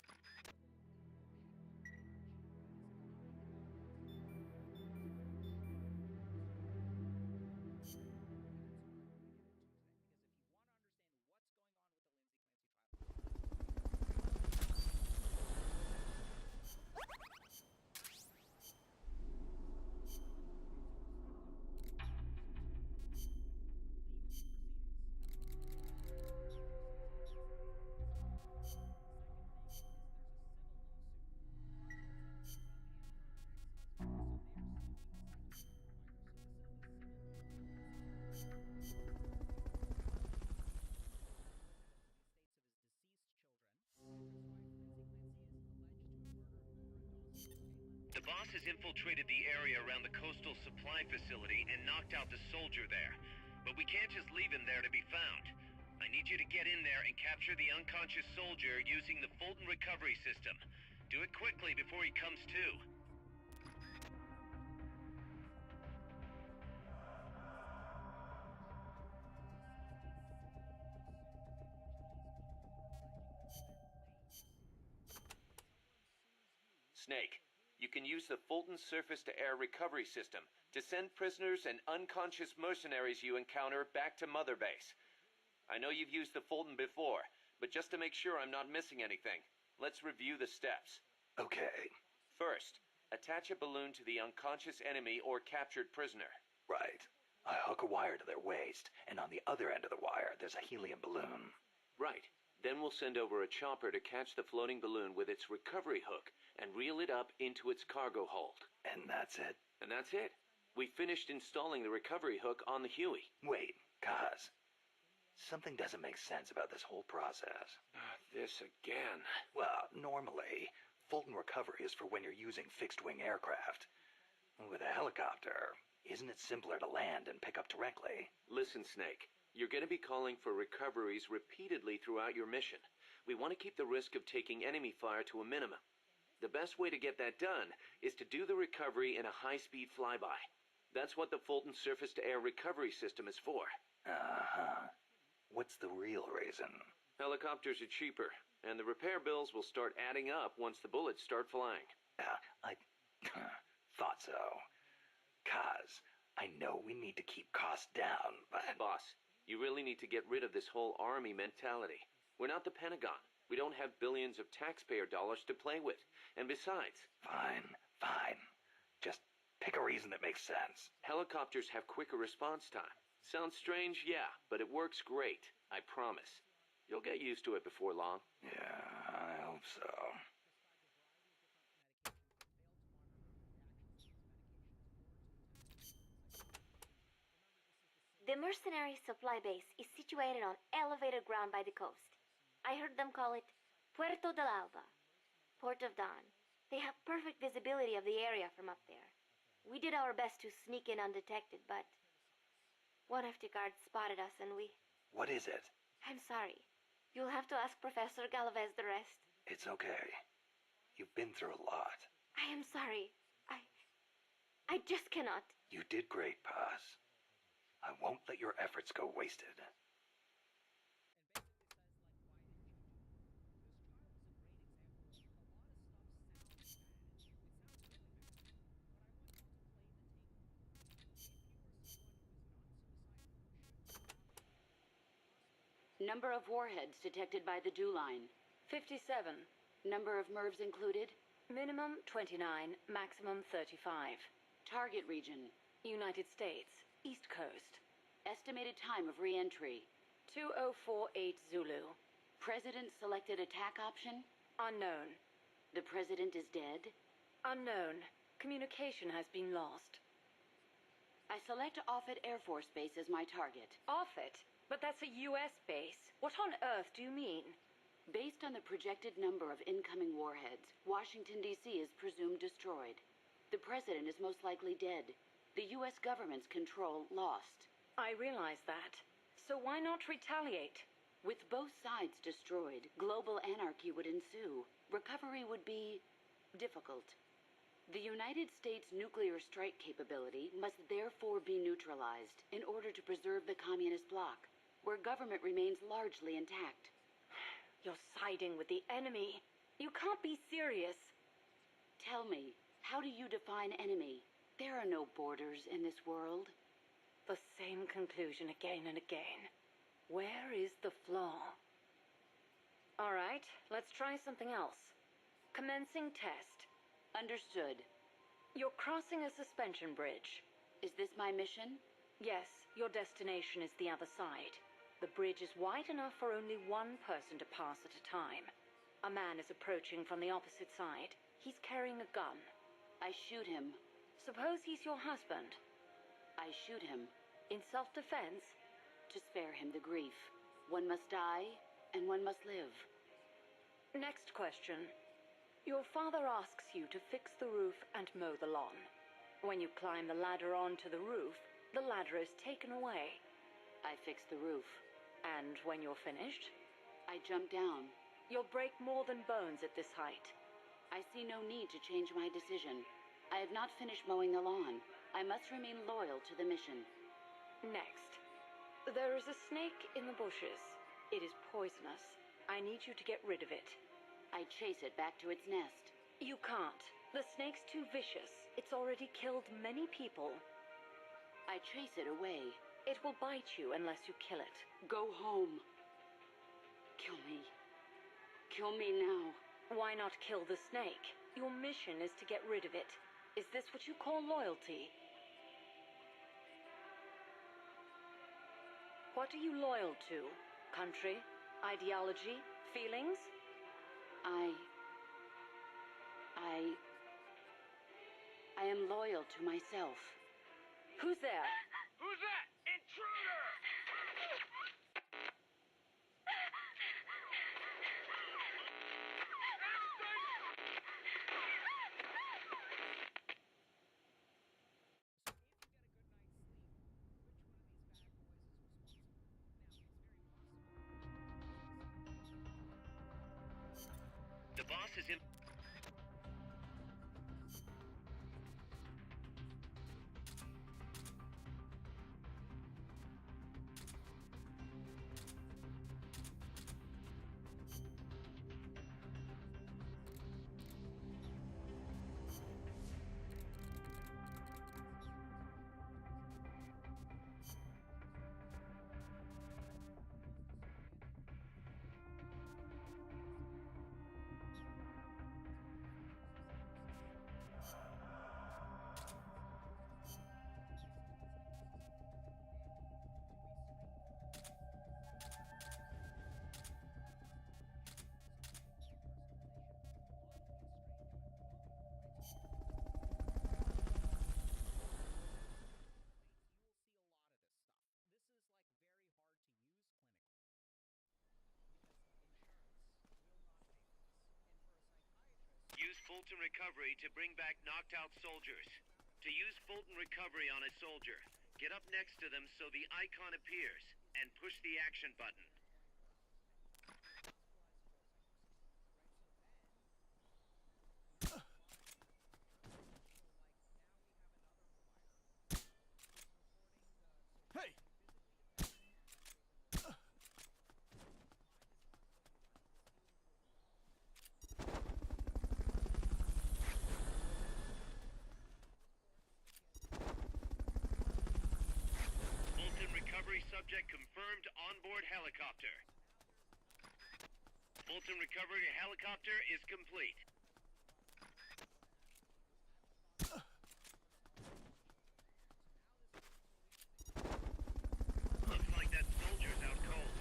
The boss has infiltrated the area around the coastal supply facility and knocked out the soldier there. But we can't just leave him there to be found. I need you to get in there and capture the unconscious soldier using the Fulton recovery system. Do it quickly before he comes to. Snake, you can use the Fulton surface-to-air recovery system to send prisoners and unconscious mercenaries you encounter back to Mother Base. I know you've used the Fulton before, but just to make sure I'm not missing anything, let's review the steps. Okay. First, attach a balloon to the unconscious enemy or captured prisoner. Right. I hook a wire to their waist, and on the other end of the wire, there's a helium balloon. Right. Then we'll send over a chopper to catch the floating balloon with its recovery hook and reel it up into its cargo hold. And that's it? And that's it. We finished installing the recovery hook on the Huey. Wait, Kaz. Something doesn't make sense about this whole process. This again. Well, normally, Fulton recovery is for when you're using fixed-wing aircraft. With a helicopter, isn't it simpler to land and pick up directly? Listen, Snake. You're going to be calling for recoveries repeatedly throughout your mission. We want to keep the risk of taking enemy fire to a minimum. The best way to get that done is to do the recovery in a high-speed flyby. That's what the Fulton surface-to-air recovery system is for. Uh-huh. What's the real reason? Helicopters are cheaper, and the repair bills will start adding up once the bullets start flying. I thought so. Kaz, I know we need to keep costs down, but... Boss, you really need to get rid of this whole army mentality. We're not the Pentagon. We don't have billions of taxpayer dollars to play with. And besides... Fine. Just pick a reason that makes sense. Helicopters have quicker response time. Sounds strange, yeah, but it works great. I promise. You'll get used to it before long. Yeah, I hope so. The mercenary supply base is situated on elevated ground by the coast. I heard them call it Puerto del Alba, Port of Dawn. They have perfect visibility of the area from up there. We did our best to sneak in undetected, but one of the guards spotted us and we... What is it? I'm sorry. You'll have to ask Professor Galvez the rest. It's okay. You've been through a lot. I am sorry. I just cannot. You did great, Paz. I won't let your efforts go wasted. Number of warheads detected by the dew line. 57. Number of MIRVs included. Minimum 29, maximum 35. Target region. United States, East Coast. Estimated time of re-entry. 2048 Zulu. President selected attack option. Unknown. The president is dead. Unknown. Communication has been lost. I select Offutt Air Force Base as my target. Offutt? But that's a U.S. base. What on earth do you mean? Based on the projected number of incoming warheads, Washington, D.C. is presumed destroyed. The president is most likely dead. The U.S. government's control lost. I realize that. So why not retaliate? With both sides destroyed, global anarchy would ensue. Recovery would be difficult. The United States' nuclear strike capability must therefore be neutralized in order to preserve the communist bloc, where government remains largely intact. You're siding with the enemy. You can't be serious. Tell me, how do you define enemy? There are no borders in this world. The same conclusion again and again. Where is the flaw? All right, let's try something else. Commencing test. Understood. You're crossing a suspension bridge. Is this my mission? Yes, your destination is the other side. The bridge is wide enough for only one person to pass at a time. A man is approaching from the opposite side. He's carrying a gun. I shoot him. Suppose he's your husband. I shoot him. In self-defense? To spare him the grief. One must die, and one must live. Next question. Your father asks you to fix the roof and mow the lawn. When you climb the ladder onto the roof, the ladder is taken away. I fix the roof. And when you're finished? I jump down. You'll break more than bones at this height. I see no need to change my decision. I have not finished mowing the lawn. I must remain loyal to the mission. Next. There is a snake in the bushes. It is poisonous. I need you to get rid of it. I chase it back to its nest. You can't. The snake's too vicious. It's already killed many people. I chase it away. It will bite you unless you kill it. Go home. Kill me. Kill me now. Why not kill the snake? Your mission is to get rid of it. Is this what you call loyalty? What are you loyal to? Country? Ideology? Feelings? I am loyal to myself. Who's there? Who's that? Intruder! The boss is in. Use Fulton Recovery to bring back knocked out soldiers. To use Fulton Recovery on a soldier, get up next to them so the icon appears, and push the action button. recovery subject confirmed onboard helicopter. Fulton recovery helicopter is complete. Looks like that soldier's out cold.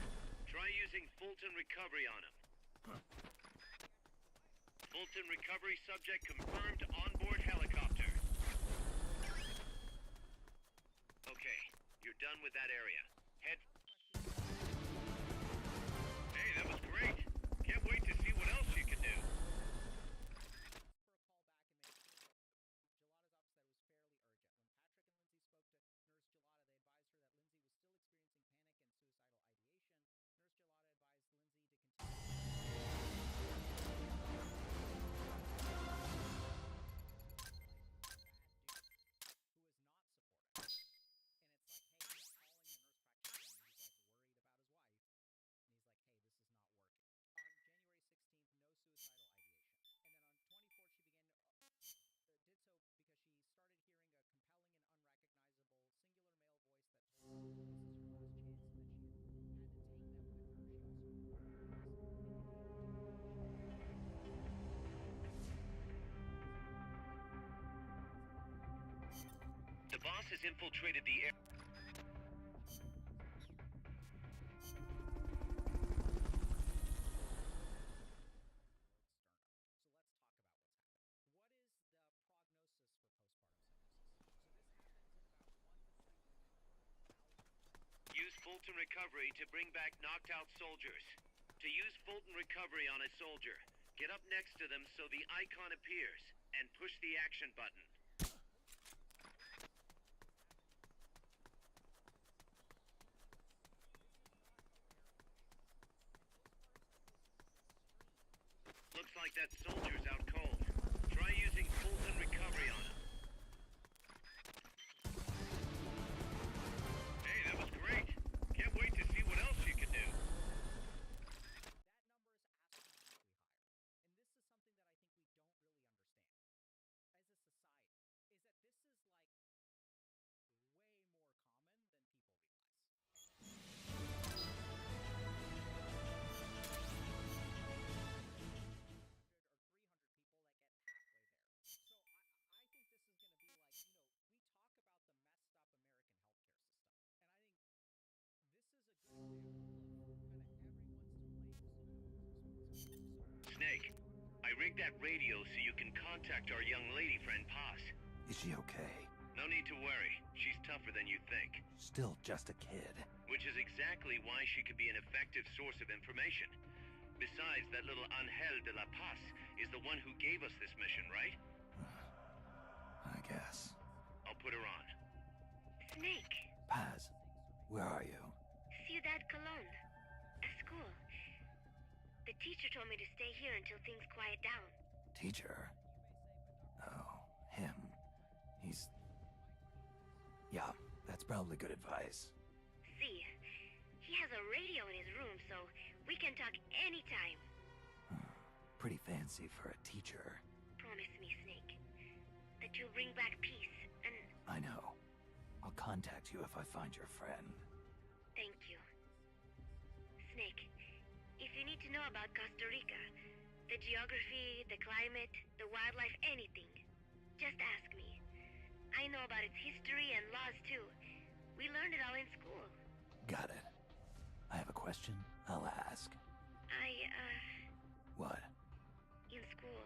Try using Fulton recovery on him. Fulton recovery subject confirmed onboard helicopter. Okay, you're done with that area. Head... Hey, that was great. Can't wait to see what else you can do. The boss has infiltrated the air. Use Fulton recovery to bring back knocked out soldiers. To use Fulton recovery on a soldier, get up next to them so the icon appears, and push the action button. Looks like that soldier's out cold. Try using Fulton recovery on him. Hey, that was great. Can't wait to see what else you can do. Snake, I rigged that radio so you can contact our young lady friend Paz. Is she okay? No need to worry. She's tougher than you think. Still just a kid. Which is exactly why she could be an effective source of information. Besides, that little Angel de la Paz is the one who gave us this mission, right? I guess. I'll put her on. Snake. Paz, where are you? Ciudad Colon. A school. The teacher told me to stay here until things quiet down. Teacher? Oh, him. He's... Yeah, that's probably good advice. See, he has a radio in his room, so we can talk anytime. Pretty fancy for a teacher. Promise me, Snake, that you'll bring back peace, and... I know. I'll contact you if I find your friend. Thank you. Snake, if you need to know about Costa Rica, the geography, the climate, the wildlife, anything, just ask me. I know about its history and laws, too. We learned it all in school. Got it. I have a question. I'll ask. What? In school,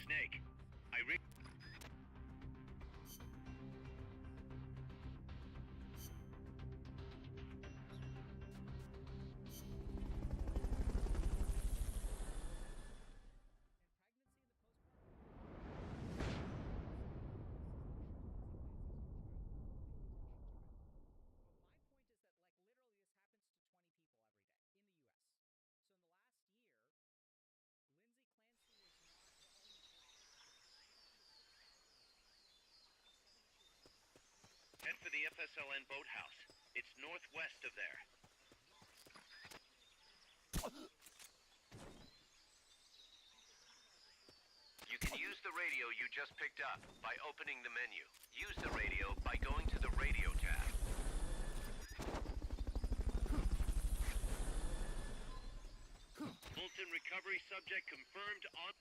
Snake, I rigged... Head for the FSLN boathouse. It's northwest of there. You can use the radio you just picked up by opening the menu. Use the radio by going to the radio tab. Fulton recovery subject confirmed on...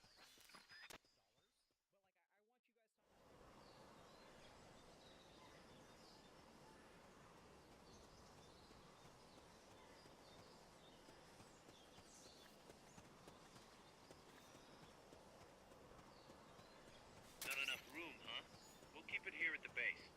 Not enough room, huh? We'll keep it here at the base.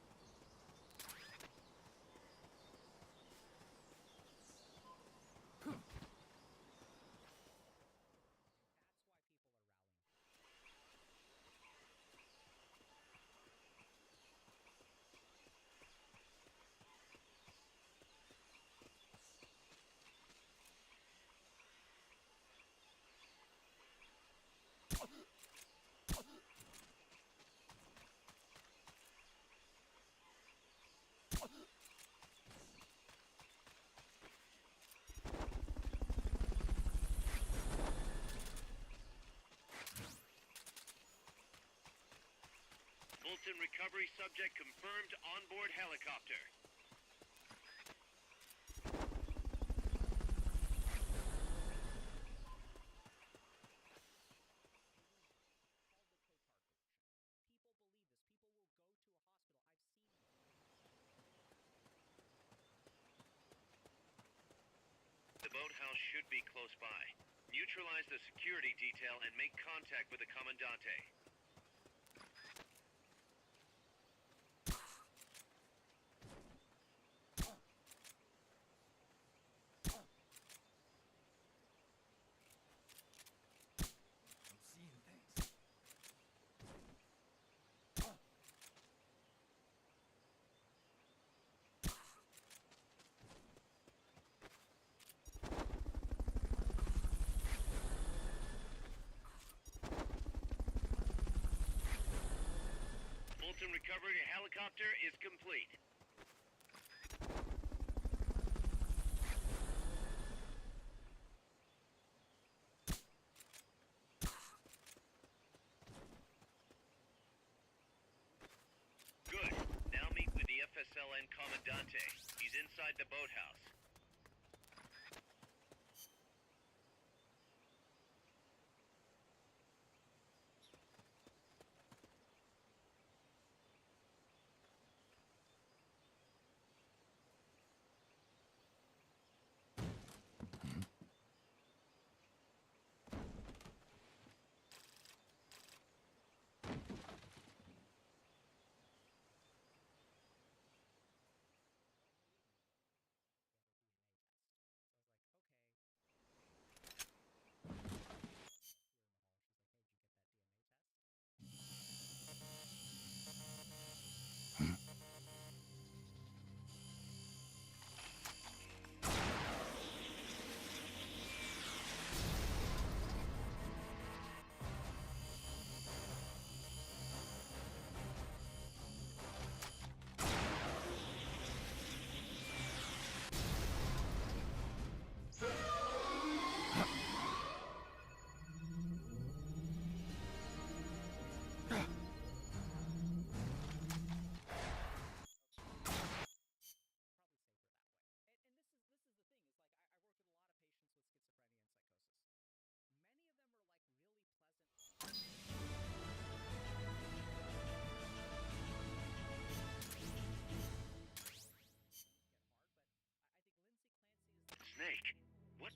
Fulton recovery subject confirmed onboard helicopter. The boathouse should be close by. Neutralize the security detail and make contact with the Commandante. I'm seeing things. Fulton recovery helicopter is complete. Good. Now meet with the FSLN Commandante. He's inside the boathouse. Snake, what?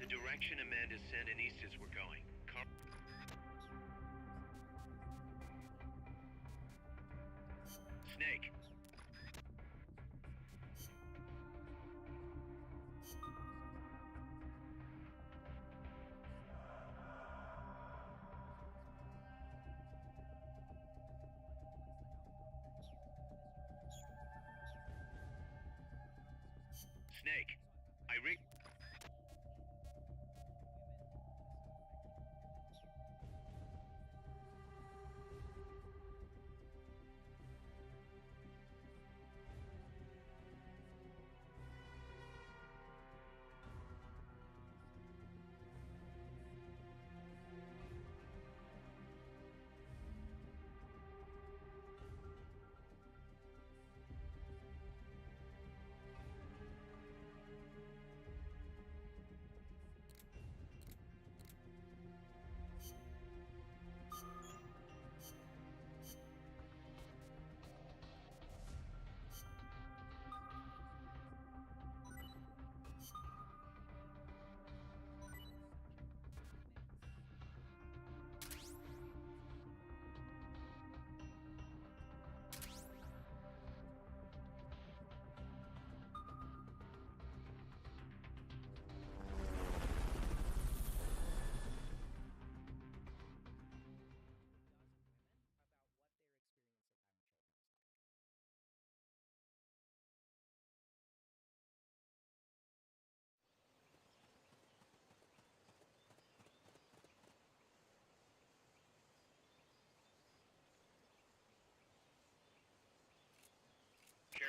The direction Amanda sent and east as we're going. Snake.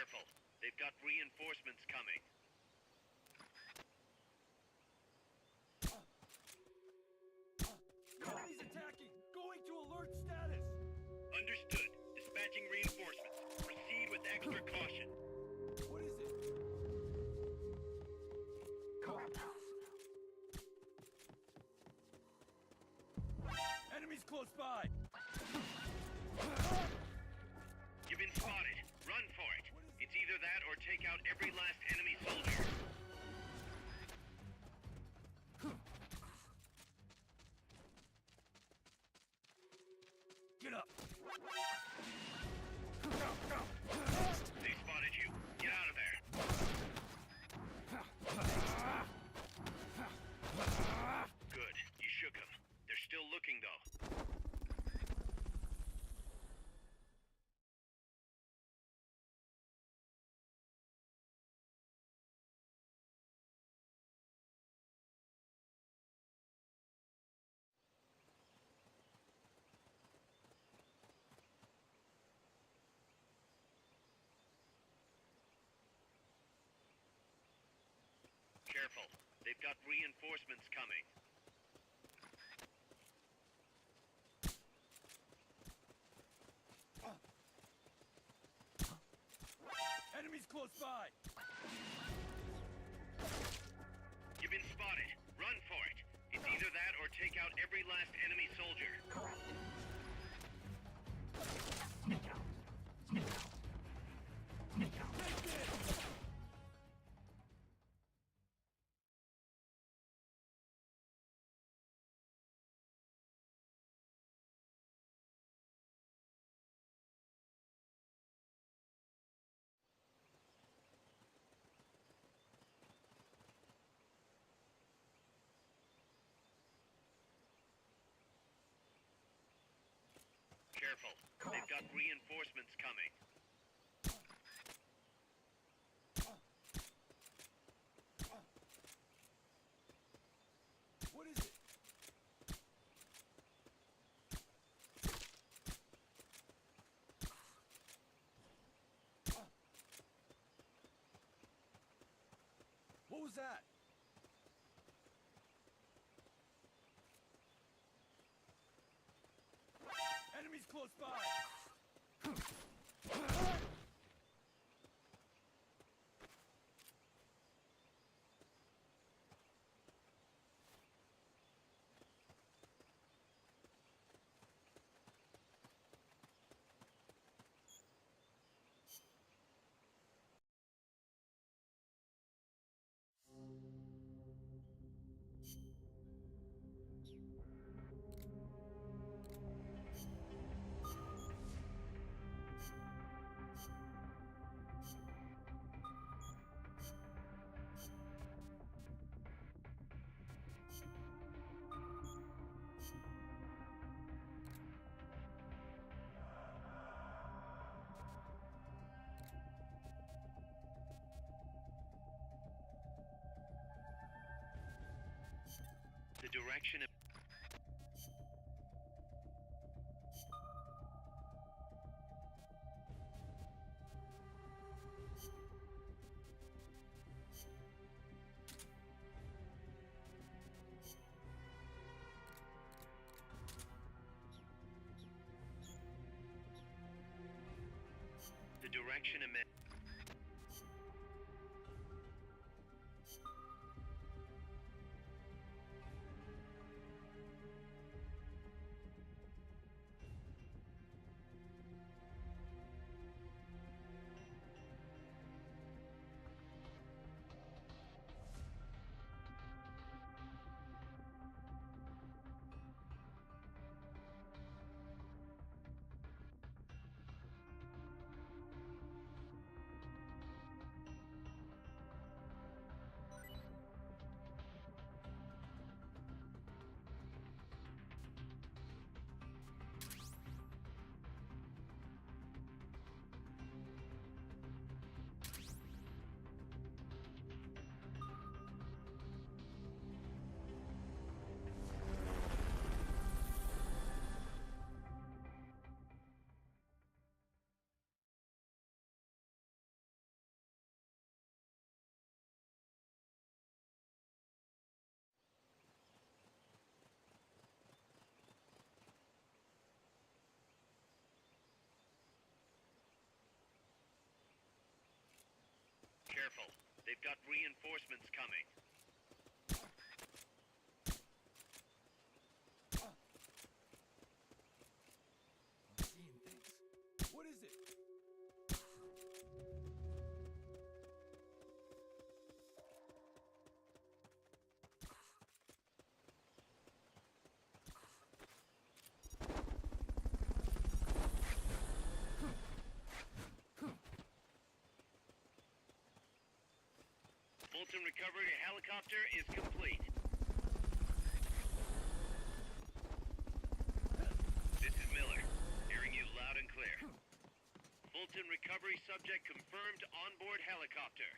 Careful. They've got reinforcements coming. Enemies attacking! Going to alert status! Understood. Dispatching reinforcements. Proceed with extra caution. What is it? Enemies close by! You've been spotted. Run for it. It's either that or take out every last enemy soldier. Get up! They spotted you. Get out of there. Good. You shook them. They're still looking, though. Careful. They've got reinforcements coming. Enemies close by! You've been spotted. Run for it. It's either that or take out every last enemy soldier. Careful. They've got reinforcements coming. What is it? What was that? Enemies close by! The direction of... The direction of... Careful. They've got reinforcements coming. I'm seeing things. What is it? Fulton recovery helicopter is complete. This is Miller, hearing you loud and clear. Fulton recovery subject confirmed onboard helicopter.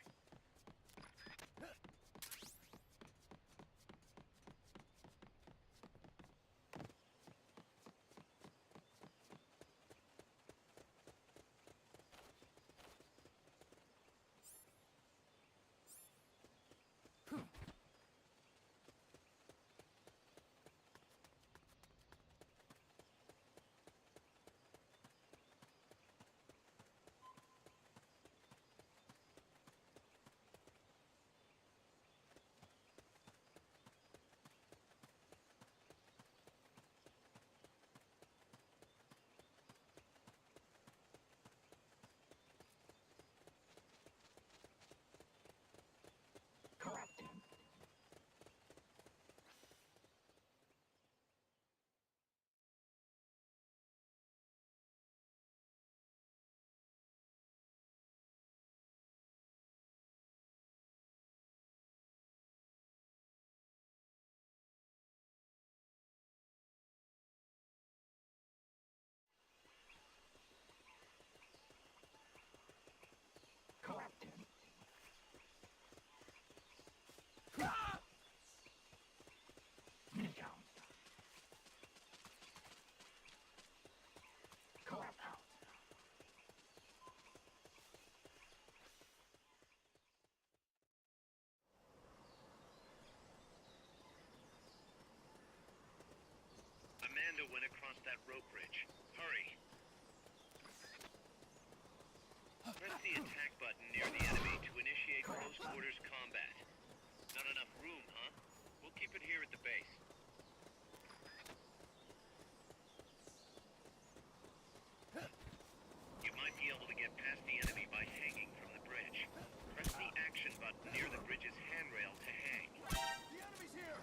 Amanda went across that rope bridge. Hurry. Press the attack button near the enemy to initiate close quarters combat. Not enough room, huh? We'll keep it here at the base. You might be able to get past the enemy by hanging from the bridge. Press the action button near the bridge's handrail to hang. The enemy's here!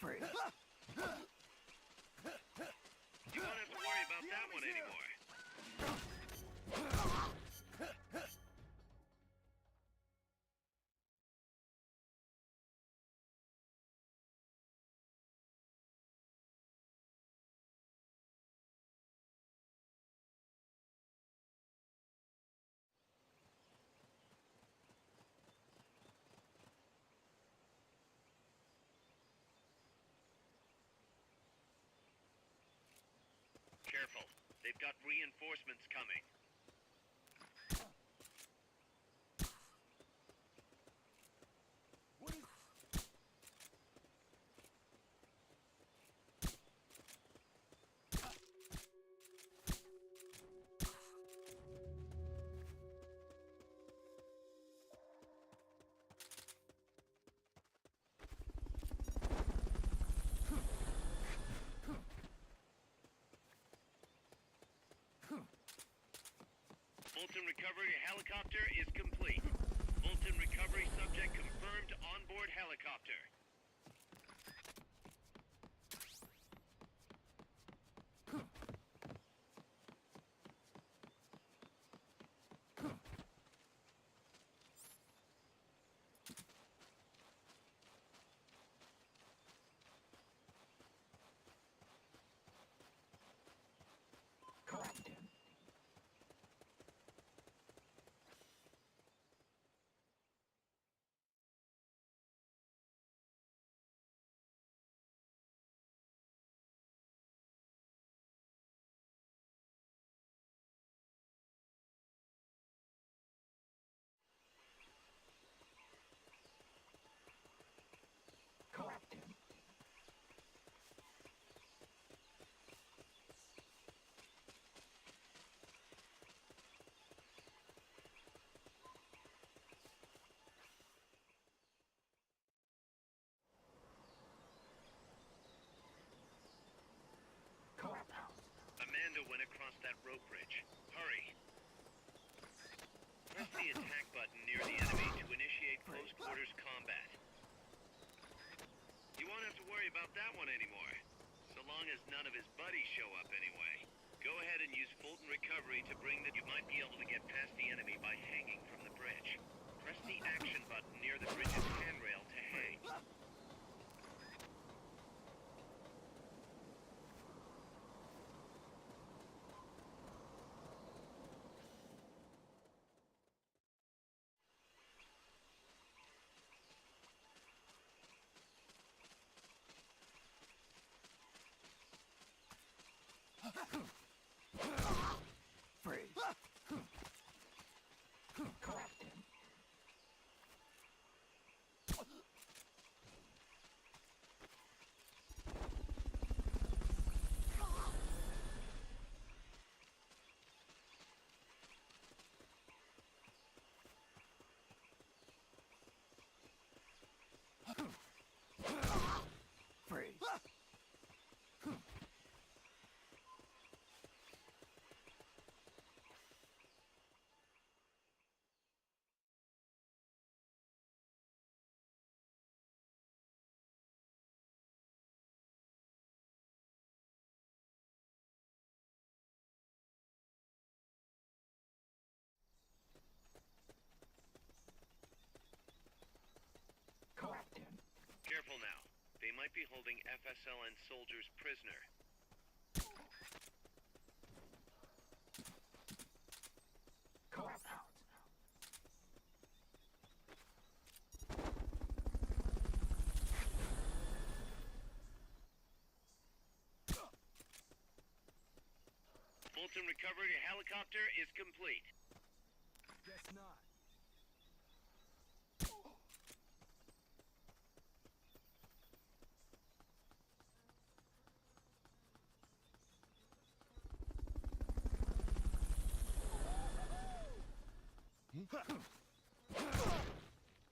Freeze. You won't have to worry about that one anymore. Careful. They've got reinforcements coming. What is... Fulton recovery helicopter is complete. Fulton recovery subject confirmed onboard helicopter. to win across that rope bridge. Hurry. Press the attack button near the enemy to initiate close quarters combat. You won't have to worry about that one anymore. So long as none of his buddies show up anyway. Go ahead and use Fulton Recovery to bring that you might be able to get past the enemy by hanging from the bridge. Press the action button near the bridge's handrail to hang. Freeze. Corrected. Freeze. Corrected. Careful now. They might be holding FSLN soldiers prisoner. Correct. Fulton Recovery helicopter is complete. Guess not.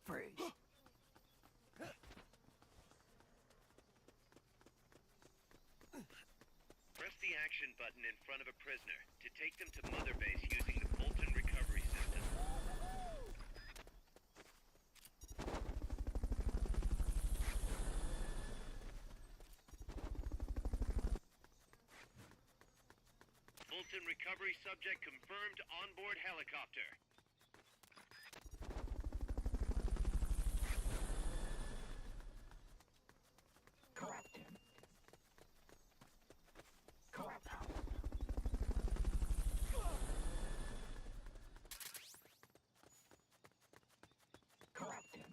Freeze. Press the action button in front of a prisoner to take them to Mother Base using the Fulton Recovery system. Fulton Recovery subject confirmed onboard helicopter. Corrected. Correct. Corrected.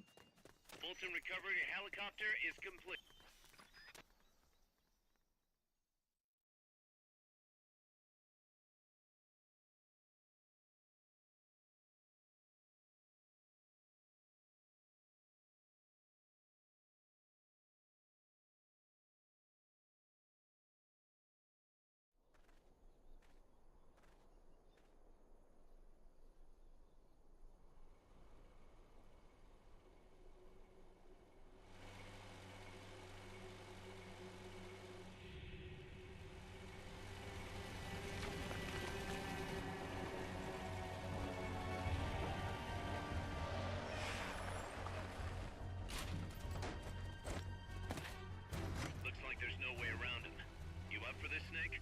Fulton Recovery helicopter is complete. Looks like there's no way around him. You up for this, Snake?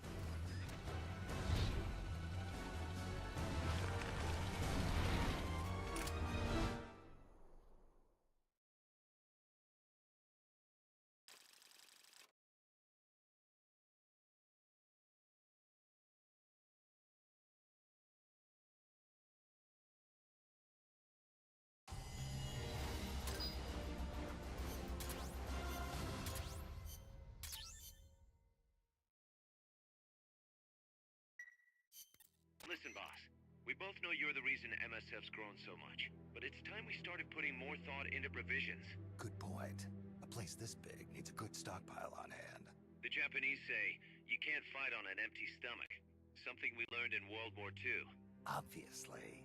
Listen, boss. We both know you're the reason MSF's grown so much. But it's time we started putting more thought into provisions. Good point. A place this big needs a good stockpile on hand. The Japanese say, you can't fight on an empty stomach. Something we learned in World War II. Obviously.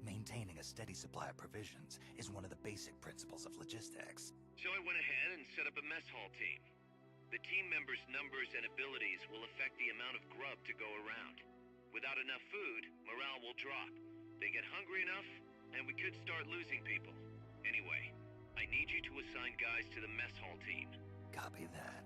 Maintaining a steady supply of provisions is one of the basic principles of logistics. So I went ahead and set up a mess hall team. The team members' numbers and abilities will affect the amount of grub to go around. Without enough food, morale will drop. They get hungry enough, and we could start losing people. Anyway, I need you to assign guys to the mess hall team. Copy that.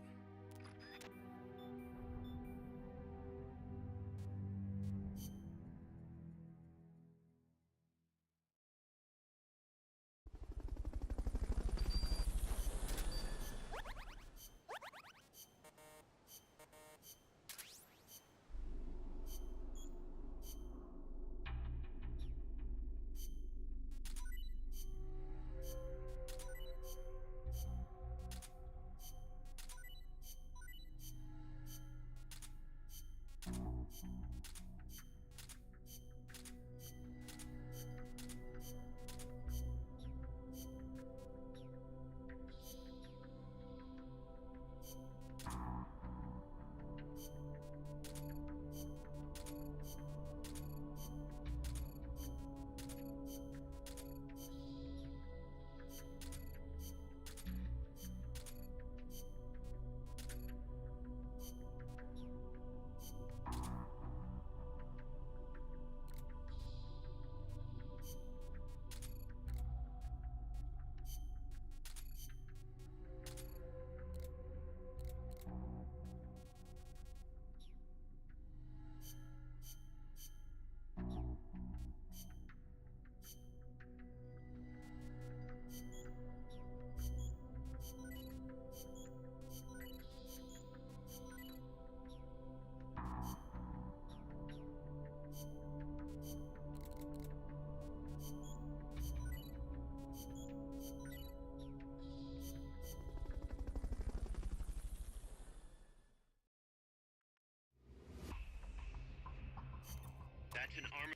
That's an armor.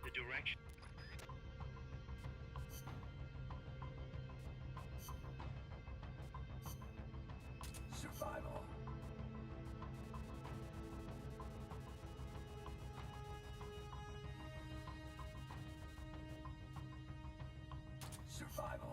The direction. Survival. Survival.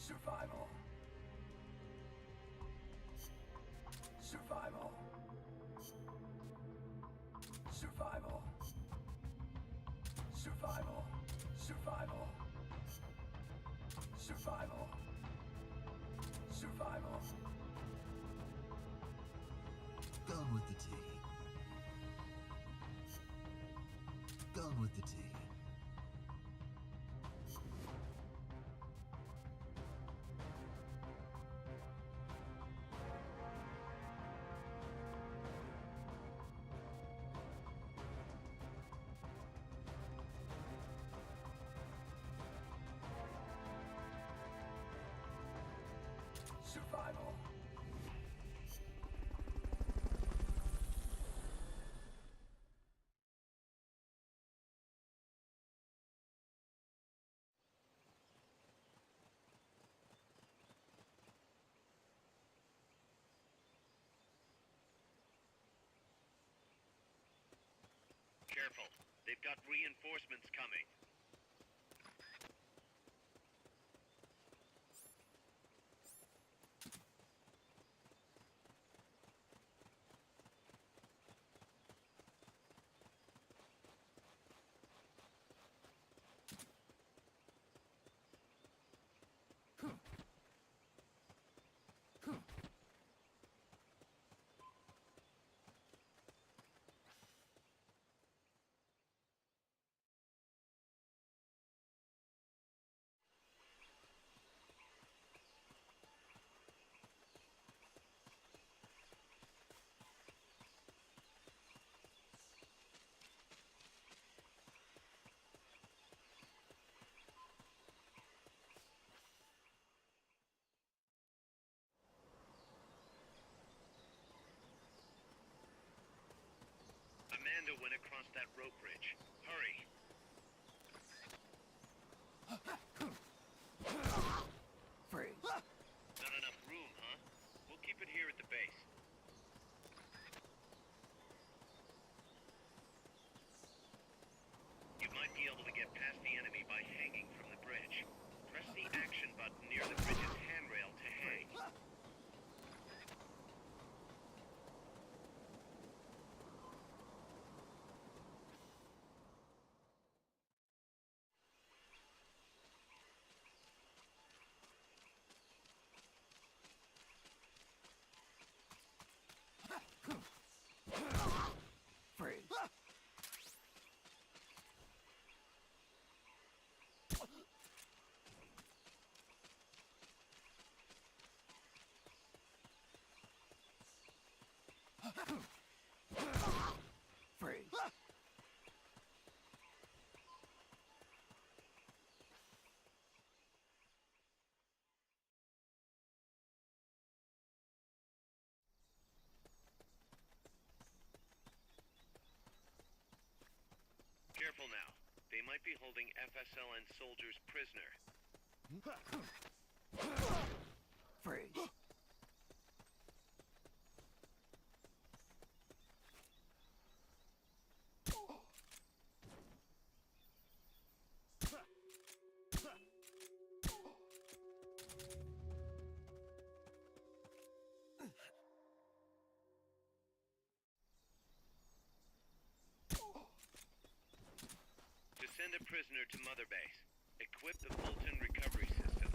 Survival. Survival. Survival. Survival. Survival. Survival. Survival. Gone with the tea. Gone with the tea. Survival. Careful. They've got reinforcements coming. Commando went across that rope bridge. Hurry. Freeze. Not enough room, huh? We'll keep it here at the base. You might be able to get past the enemy by hanging from the bridge. Press the action button near the bridge's handrail to hang. Freeze. Freeze. Careful now. They might be holding FSLN soldiers prisoner. Freeze. To send a prisoner to Mother Base, equip the Fulton recovery system.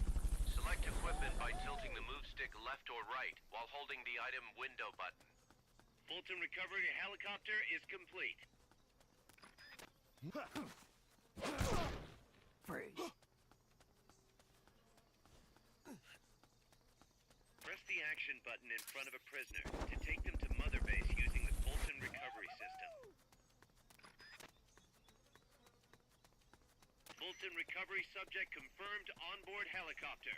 Select equipment by tilting the move stick left or right while holding the item window button. Fulton recovery helicopter is complete. Freeze. Press the action button in front of a prisoner to take them to Mother Base using the Fulton recovery system. Fulton recovery subject confirmed onboard helicopter.